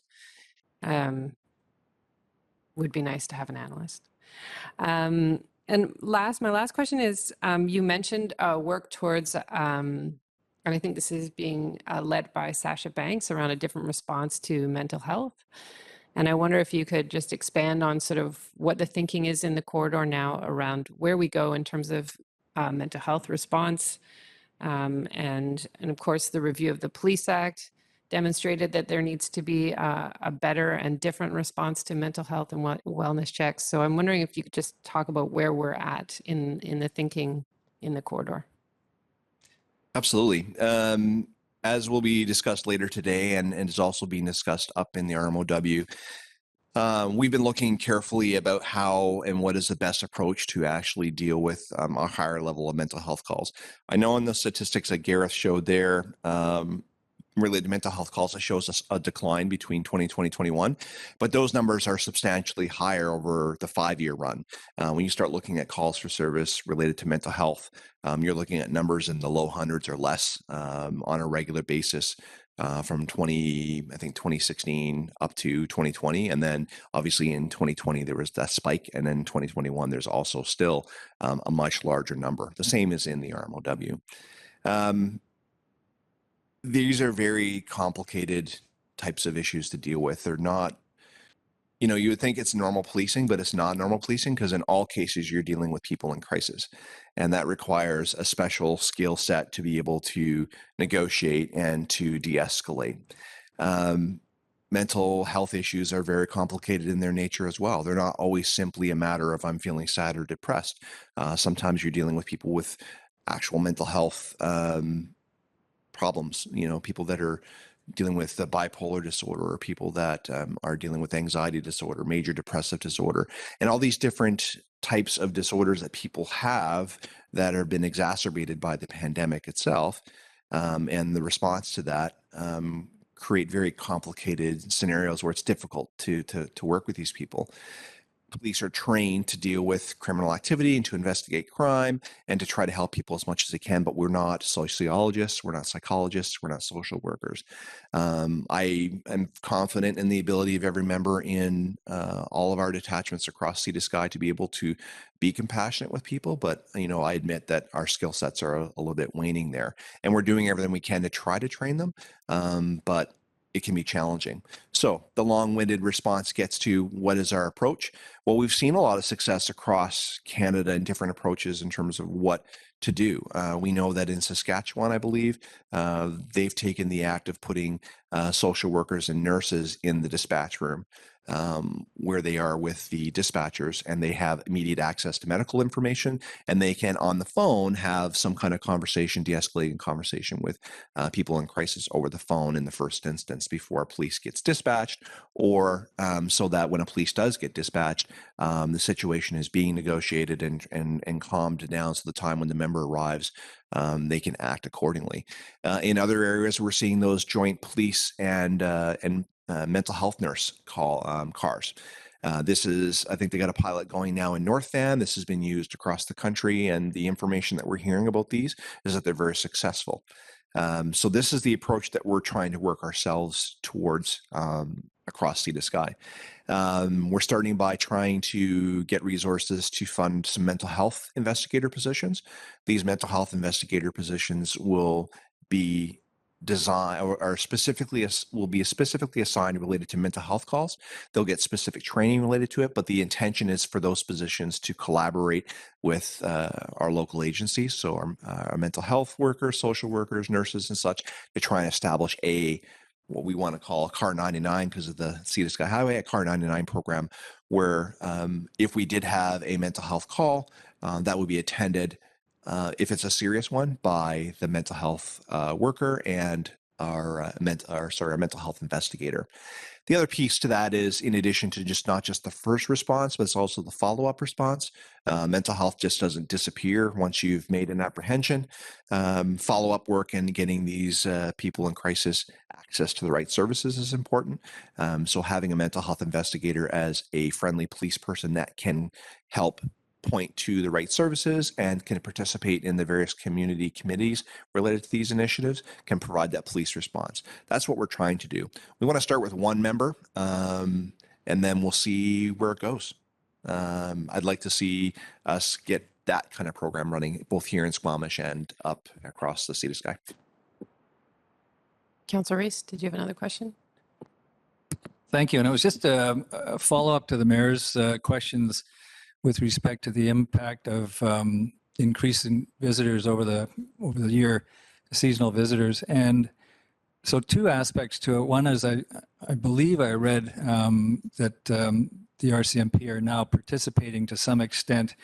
A: Would be nice to have an analyst. And my last question is, you mentioned work towards, and I think this is being led by Sasha Banks around a different response to mental health. And I wonder if you could just expand on sort of what the thinking is in the corridor now around where we go in terms of mental health response. And of course, the review of the Police Act demonstrated that there needs to be a better and different response to mental health and wellness checks. So I'm wondering if you could just talk about where we're at in the thinking in the corridor.
B: Absolutely. As will be discussed later today and is also being discussed up in the RMOW, we've been looking carefully about how and what is the best approach to actually deal with a higher level of mental health calls. I know in the statistics that Gareth showed there, related to mental health calls, it shows us a decline between 2020 and 2021, but those numbers are substantially higher over the 5-year run. When you start looking at calls for service related to mental health, you're looking at numbers in the low hundreds or less on a regular basis from 2016 up to 2020. And then obviously in 2020, there was that spike. And then in 2021, there's also still a much larger number. The same is in the RMOW. These are very complicated types of issues to deal with. They're not, you would think it's normal policing, but it's not normal policing because in all cases you're dealing with people in crisis. And that requires a special skill set to be able to negotiate and to de-escalate. Mental health issues are very complicated in their nature as well. They're not always simply a matter of I'm feeling sad or depressed. Sometimes you're dealing with people with actual mental health problems, people that are dealing with the bipolar disorder or people that are dealing with anxiety disorder, major depressive disorder, and all these different types of disorders that people have that have been exacerbated by the pandemic itself. And the response to that create very complicated scenarios where it's difficult to work with these people. Police are trained to deal with criminal activity and to investigate crime and to try to help people as much as they can, but we're not sociologists, we're not psychologists, we're not social workers. I am confident in the ability of every member in all of our detachments across Sea to Sky to be able to be compassionate with people, but I admit that our skill sets are a little bit waning there, and we're doing everything we can to try to train them, but it can be challenging. So the long-winded response gets to what is our approach? Well, we've seen a lot of success across Canada in different approaches in terms of what to do. We know that in Saskatchewan, I believe, they've taken the act of putting social workers and nurses in the dispatch room where they are with the dispatchers, and they have immediate access to medical information, and they can on the phone have some kind of conversation, de-escalating conversation with people in crisis over the phone in the first instance before police gets dispatched, or so that when a police does get dispatched, the situation is being negotiated and calmed down, so the time when the member arrives, they can act accordingly. In other areas, we're seeing those joint police and mental health nurse cars. This is, I think they got a pilot going now in North Van. This has been used across the country, and the information that we're hearing about these is that they're very successful. So this is the approach that we're trying to work ourselves towards across Sea to Sky. We're starting by trying to get resources to fund some mental health investigator positions. These mental health investigator positions will be design or specifically will be specifically assigned related to mental health calls. They'll get specific training related to it, but the intention is for those positions to collaborate with our local agencies, so our mental health workers, social workers, nurses, and such, to try and establish what we want to call a Car 99 because of the Sea to Sky Highway, a Car 99 program, where if we did have a mental health call, that would be attended, if it's a serious one, by the mental health worker and our mental health investigator. The other piece to that is, in addition to not just the first response, but it's also the follow-up response. Mental health just doesn't disappear once you've made an apprehension. Follow-up work and getting these people in crisis access to the right services is important. So having a mental health investigator as a friendly police person that can help point to the right services and can participate in the various community committees related to these initiatives can provide that police response. That's what we're trying to do. We want to start with one member, and then we'll see where it goes. I'd like to see us get that kind of program running both here in Squamish and up across the Sea to Sky.
A: Councillor Reese, did you have another question?
D: Thank you. And it was just a follow-up to the mayor's questions with respect to the impact of increase in visitors over the year, seasonal visitors. And so two aspects to it. One is I believe I read that the RCMP are now participating to some extent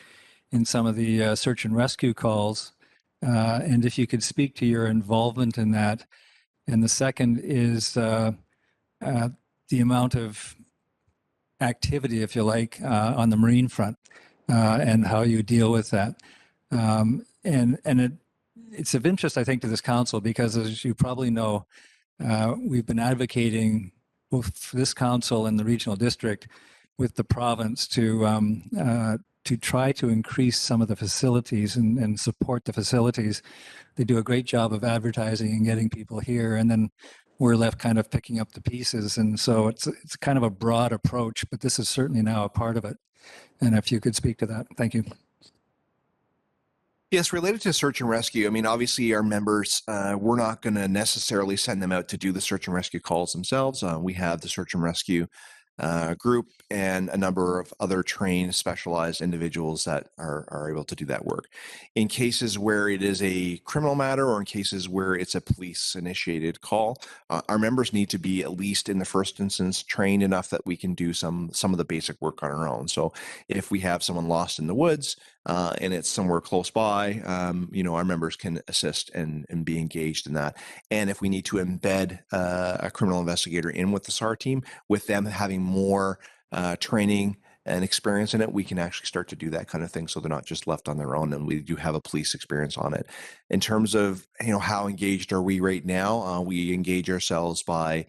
D: in some of the search and rescue calls. And if you could speak to your involvement in that. And the second is the amount of activity, if you like, on the marine front, and how you deal with that. It's of interest, I think, to this council because, as you probably know, we've been advocating both for this council and the regional district with the province to try to increase some of the facilities and support the facilities. They do a great job of advertising and getting people here, and then we're left kind of picking up the pieces. And so it's kind of a broad approach, but this is certainly now a part of it. And if you could speak to that, thank you.
B: Yes, related to search and rescue, I mean, obviously our members, we're not going to necessarily send them out to do the search and rescue calls themselves. We have the search and rescue group and a number of other trained, specialized individuals that are able to do that work. In cases where it is a criminal matter or in cases where it's a police-initiated call, our members need to be, at least in the first instance, trained enough that we can do some of the basic work on our own. So if we have someone lost in the woods and it's somewhere close by, our members can assist and be engaged in that. And if we need to embed a criminal investigator in with the SAR team, with them having more training and experience in it, we can actually start to do that kind of thing so they're not just left on their own, and we do have a police experience on it. In terms of how engaged are we right now, we engage ourselves by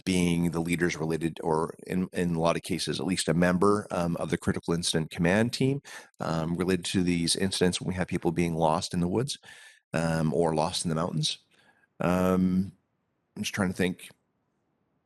B: being the leaders related, or in a lot of cases at least a member of the critical incident command team related to these incidents when we have people being lost in the woods or lost in the mountains. I'm just trying to think.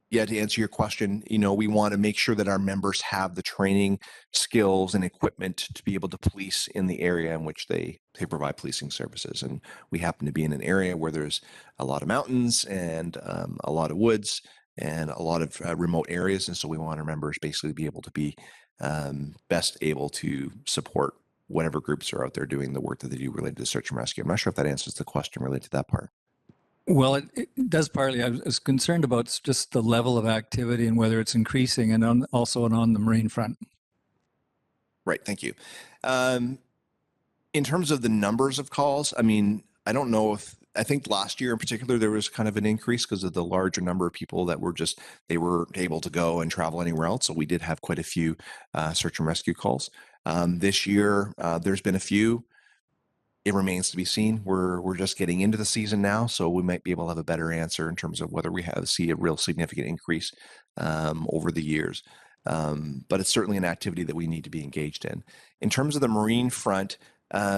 B: Yeah, to answer your question, we want to make sure that our members have the training, skills, and equipment to be able to police in the area in which they provide policing services. And we happen to be in an area where there's a lot of mountains and a lot of woods and a lot of remote areas. And so we want our members basically be able to be best able to support whatever groups are out there doing the work that they do related to search and rescue. I'm not sure if that answers the question related to that part.
D: Well, it does partly. I was concerned about just the level of activity and whether it's increasing, and also on the marine front.
B: Right. Thank you. In terms of the numbers of calls, I mean, I don't know if, I think last year in particular, there was kind of an increase because of the larger number of people that were they were able to go and travel anywhere else. So we did have quite a few search and rescue calls. This year, there's been a few. It remains to be seen. We're just getting into the season now, so we might be able to have a better answer in terms of whether we see a real significant increase over the years. But it's certainly an activity that we need to be engaged in. In terms of the marine front,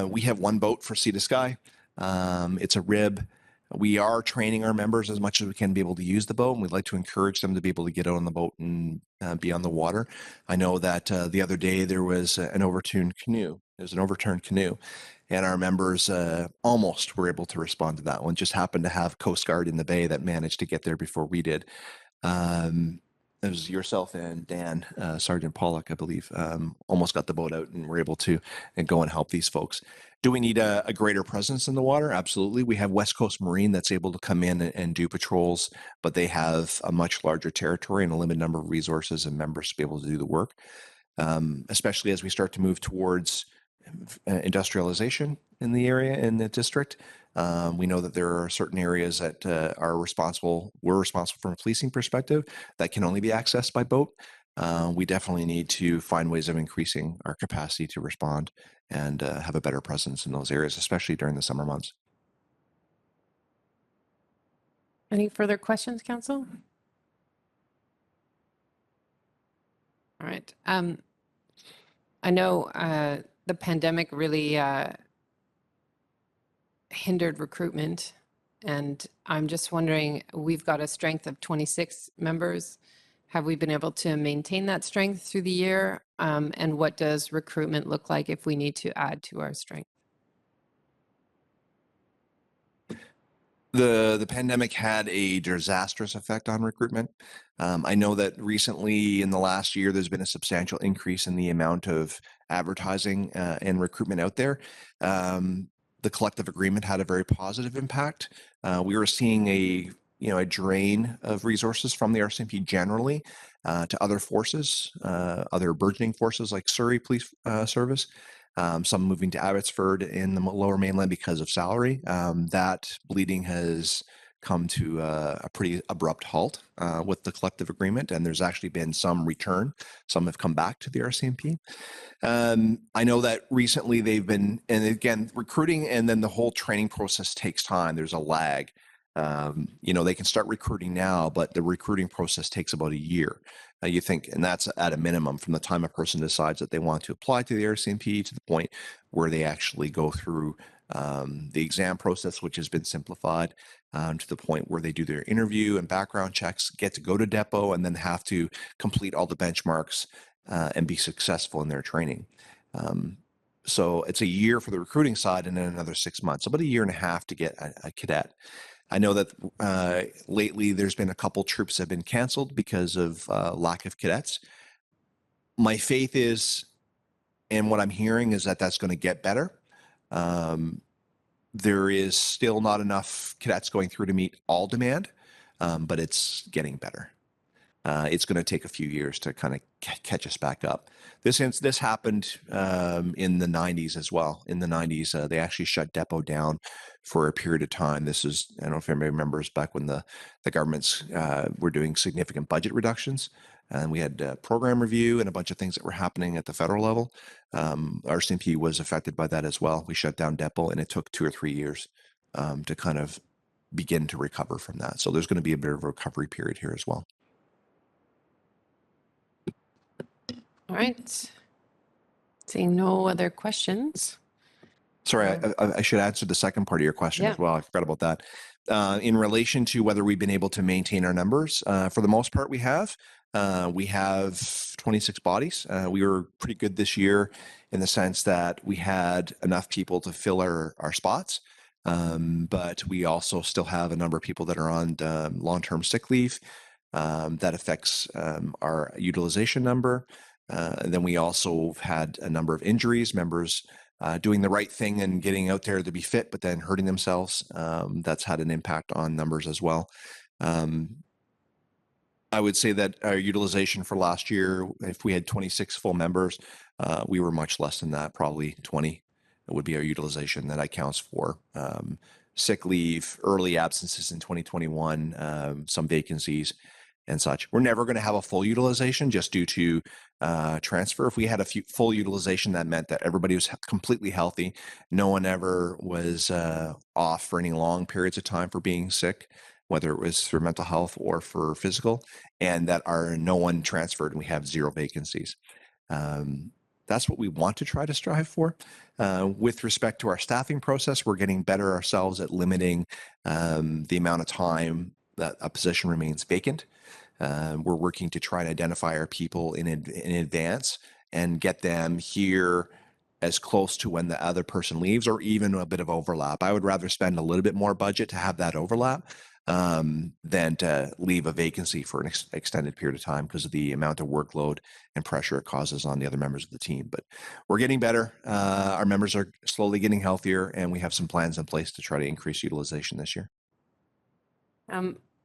B: we have one boat for sea to sky. It's a rib. We are training our members as much as we can be able to use the boat, and we'd like to encourage them to be able to get out on the boat and be on the water. I know that the other day there was an overturned canoe. There's an overturned canoe, and our members almost were able to respond to that one. Just happened to have Coast Guard in the bay that managed to get there before we did. It was yourself and Dan, Sergeant Pollock, I believe, almost got the boat out and were able to go and help these folks. Do we need a greater presence in the water? Absolutely. We have West Coast Marine that's able to come in and do patrols, but they have a much larger territory and a limited number of resources and members to be able to do the work, especially as we start to move towards industrialization in the area, in the district. We know that there are certain areas that we're responsible from a policing perspective that can only be accessed by boat. We definitely need to find ways of increasing our capacity to respond and have a better presence in those areas, especially during the summer months.
A: Any further questions, Council? All right. I know the pandemic really hindered recruitment, and I'm just wondering, we've got a strength of 26 members. Have we been able to maintain that strength through the year? And what does recruitment look like if we need to add to our strength?
B: The pandemic had a disastrous effect on recruitment. I know that recently in the last year, there's been a substantial increase in the amount of advertising and recruitment out there. The collective agreement had a very positive impact. We were seeing a drain of resources from the RCMP generally to other forces, other burgeoning forces like Surrey Police Service. Some moving to Abbotsford in the lower mainland because of salary. That bleeding has come to a pretty abrupt halt with the collective agreement, and there's actually been some return. Some have come back to the RCMP. I know that recently they've been, and again, recruiting and then the whole training process takes time. There's a lag. They can start recruiting now, but the recruiting process takes about a year. You think, and that's at a minimum from the time a person decides that they want to apply to the RCMP to the point where they actually go through the exam process, which has been simplified, to the point where they do their interview and background checks, get to go to depot, and then have to complete all the benchmarks and be successful in their training. So it's a year for the recruiting side and then another 6 months, about a year and a half to get a cadet. I know that lately there's been a couple troops that have been canceled because of lack of cadets. My faith is, and what I'm hearing is that that's going to get better. There is still not enough cadets going through to meet all demand, but it's getting better. It's going to take a few years to kind of catch us back up. This happened in the 90s as well. In the 90s, they actually shut depot down for a period of time. This is, I don't know if anybody remembers back when the governments were doing significant budget reductions, and we had program review and a bunch of things that were happening at the federal level. RCMP was affected by that as well. We shut down depot, and it took 2 or 3 years to kind of begin to recover from that. So there's going to be a bit of a recovery period here as well.
A: All right. Seeing no other questions.
B: Sorry, I should answer the second part of your question
A: Yeah.
B: as well. I forgot about that. In relation to whether we've been able to maintain our numbers, for the most part, we have. We have 26 bodies. We were pretty good this year in the sense that we had enough people to fill our spots. But we also still have a number of people that are on long-term sick leave. That affects our utilization number. And then we also had a number of injuries, members doing the right thing and getting out there to be fit, but then hurting themselves. That's had an impact on numbers as well. I would say that our utilization for last year, if we had 26 full members, we were much less than that, probably 20 would be our utilization. That accounts for sick leave, early absences in 2021, some vacancies and such. We're never going to have a full utilization just due to transfer. If we had a full utilization, that meant that everybody was completely healthy. No one ever was off for any long periods of time for being sick, whether it was for mental health or for physical, and that no one transferred and we have 0 vacancies. That's what we want to try to strive for. With respect to our staffing process, we're getting better ourselves at limiting the amount of time that a position remains vacant. We're working to try and identify our people in advance and get them here as close to when the other person leaves, or even a bit of overlap. I would rather spend a little bit more budget to have that overlap than to leave a vacancy for an extended period of time because of the amount of workload and pressure it causes on the other members of the team. But we're getting better. Our members are slowly getting healthier, and we have some plans in place to try to increase utilization this year.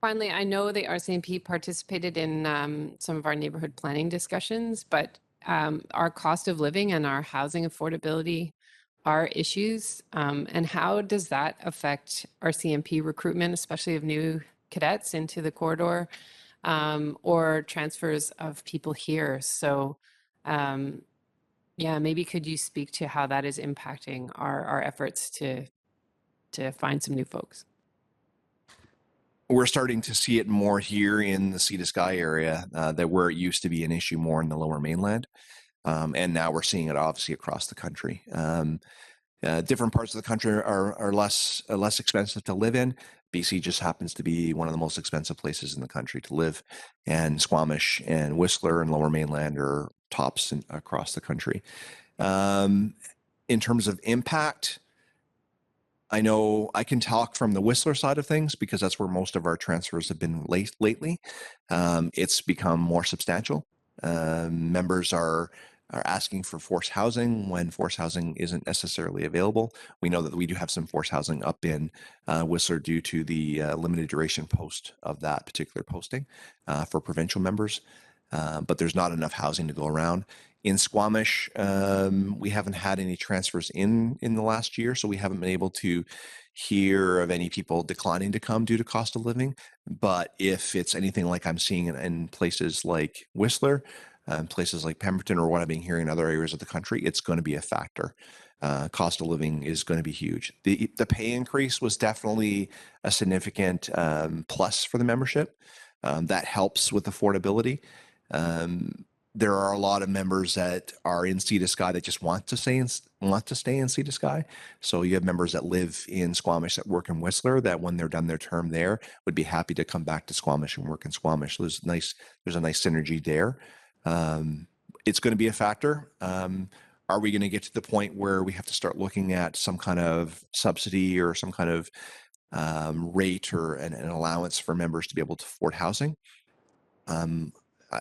A: Finally, I know the RCMP participated in some of our neighborhood planning discussions, but our cost of living and our housing affordability are issues. And how does that affect RCMP recruitment, especially of new cadets into the corridor or transfers of people here? So yeah, maybe could you speak to how that is impacting our efforts to find some new folks?
B: We're starting to see it more here in the Sea to Sky area, that where it used to be an issue more in the Lower Mainland. And now we're seeing it obviously across the country. Different parts of the country are less expensive to live in. BC just happens to be one of the most expensive places in the country to live, and Squamish and Whistler and Lower Mainland are tops across the country. In terms of impact, I know I can talk from the Whistler side of things because that's where most of our transfers have been lately. It's become more substantial. Members are asking for forced housing when forced housing isn't necessarily available. We know that we do have some forced housing up in Whistler due to the limited duration post of that particular posting for provincial members, but there's not enough housing to go around. In Squamish, we haven't had any transfers in the last year, so we haven't been able to hear of any people declining to come due to cost of living. But if it's anything like I'm seeing in places like Whistler, places like Pemberton, or what I've been hearing in other areas of the country, it's going to be a factor. Cost of living is going to be huge. The pay increase was definitely a significant plus for the membership. That helps with affordability. There are a lot of members that are in Sea to Sky that just want to stay in Sea to Sky. So you have members that live in Squamish that work in Whistler that when they're done their term there would be happy to come back to Squamish and work in Squamish. So there's a nice synergy there. It's going to be a factor. Are we going to get to the point where we have to start looking at some kind of subsidy or some kind of rate or an allowance for members to be able to afford housing?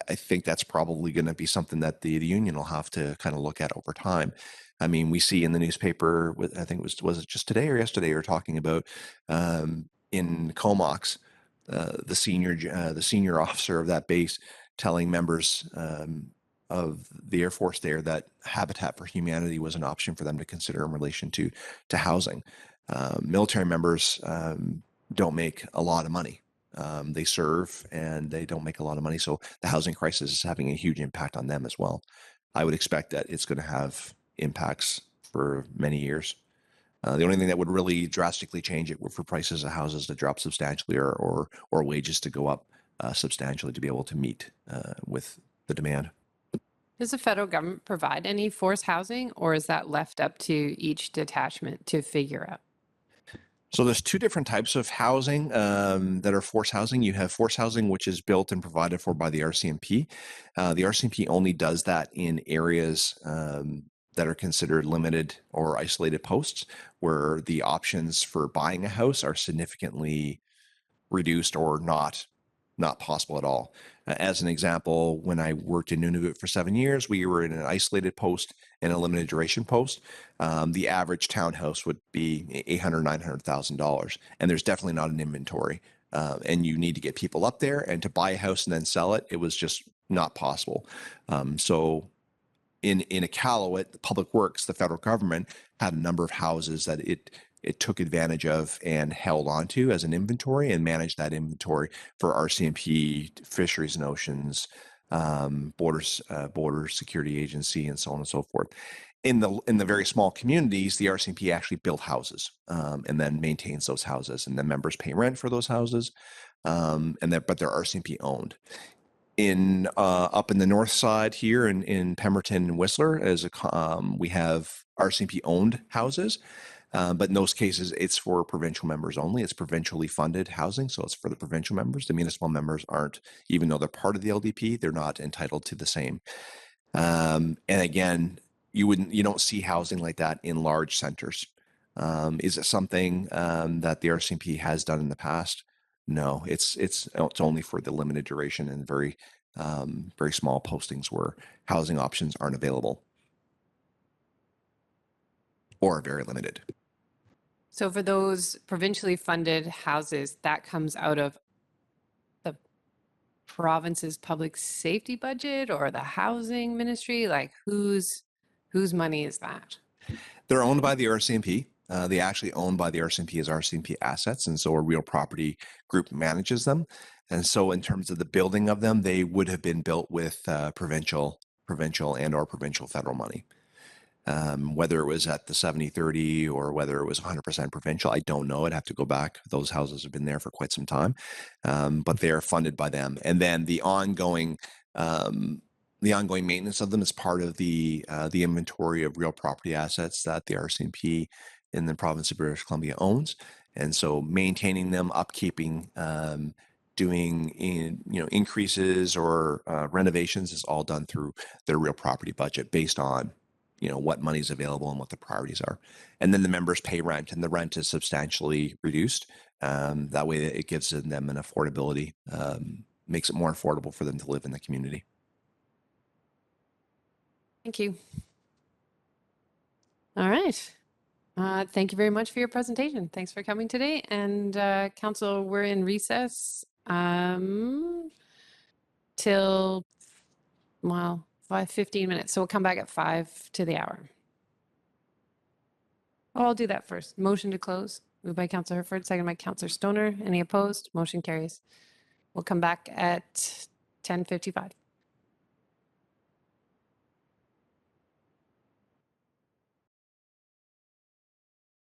B: I think that's probably going to be something that the union will have to kind of look at over time. I mean, we see in the newspaper, I think was it just today or yesterday, we were talking about in Comox, the senior officer of that base telling members of the Air Force there that Habitat for Humanity was an option for them to consider in relation to housing. Military members don't make a lot of money. They serve and they don't make a lot of money. So the housing crisis is having a huge impact on them as well. I would expect that it's going to have impacts for many years. The only thing that would really drastically change it would for prices of houses to drop substantially or wages to go up substantially to be able to meet with the demand.
A: Does the federal government provide any forced housing, or is that left up to each detachment to figure out?
B: So there's two different types of housing that are forced housing. You have forced housing, which is built and provided for by the RCMP. The RCMP only does that in areas that are considered limited or isolated posts, where the options for buying a house are significantly reduced or not possible at all. As an example, when I worked in Nunavut for 7 years, we were in an isolated post and a limited duration post. The average townhouse would be $800,000, $900,000, and there's definitely not an inventory. And you need to get people up there, and to buy a house and then sell it, it was just not possible. So in Iqaluit, Public Works, the federal government had a number of houses that it took advantage of and held onto as an inventory and managed that inventory for RCMP, Fisheries and Oceans, Border Security Agency, and so on and so forth. In the very small communities, the RCMP actually built houses and then maintains those houses, and the members pay rent for those houses, but they're RCMP owned. In up in the north side here in Pemberton and Whistler, we have RCMP owned houses. But in those cases, it's for provincial members only. It's provincially funded housing, so it's for the provincial members. The municipal members aren't, even though they're part of the LDP, they're not entitled to the same. And again, you don't see housing like that in large centers. Is it something that the RCMP has done in the past? No, it's only for the limited duration and very small postings where housing options aren't available or are very limited.
A: So for those provincially funded houses, that comes out of the province's public safety budget or the housing ministry? Like whose money is that?
B: They're owned by the RCMP. They actually owned by the RCMP as RCMP assets, and so a real property group manages them. And so in terms of the building of them, they would have been built with provincial and or provincial federal money. Whether it was at the 70-30 or whether it was 100% provincial, I don't know. I'd have to go back. Those houses have been there for quite some time, but they are funded by them. And then the ongoing maintenance of them is part of the inventory of real property assets that the RCMP in the province of British Columbia owns. And so maintaining them, upkeeping, doing increases or renovations is all done through their real property budget based on what money is available and what the priorities are. And then the members pay rent, and the rent is substantially reduced. That way it gives them an affordability, makes it more affordable for them to live in the community.
A: Thank you. All right. Thank you very much for your presentation. Thanks for coming today. And Council, we're in recess till, 15 minutes. So we'll come back at 5 to the hour. Oh, I'll do that first. Motion to close. Moved by Councillor Herford, second by Councillor Stoner. Any opposed? Motion carries. We'll come back at 10:55.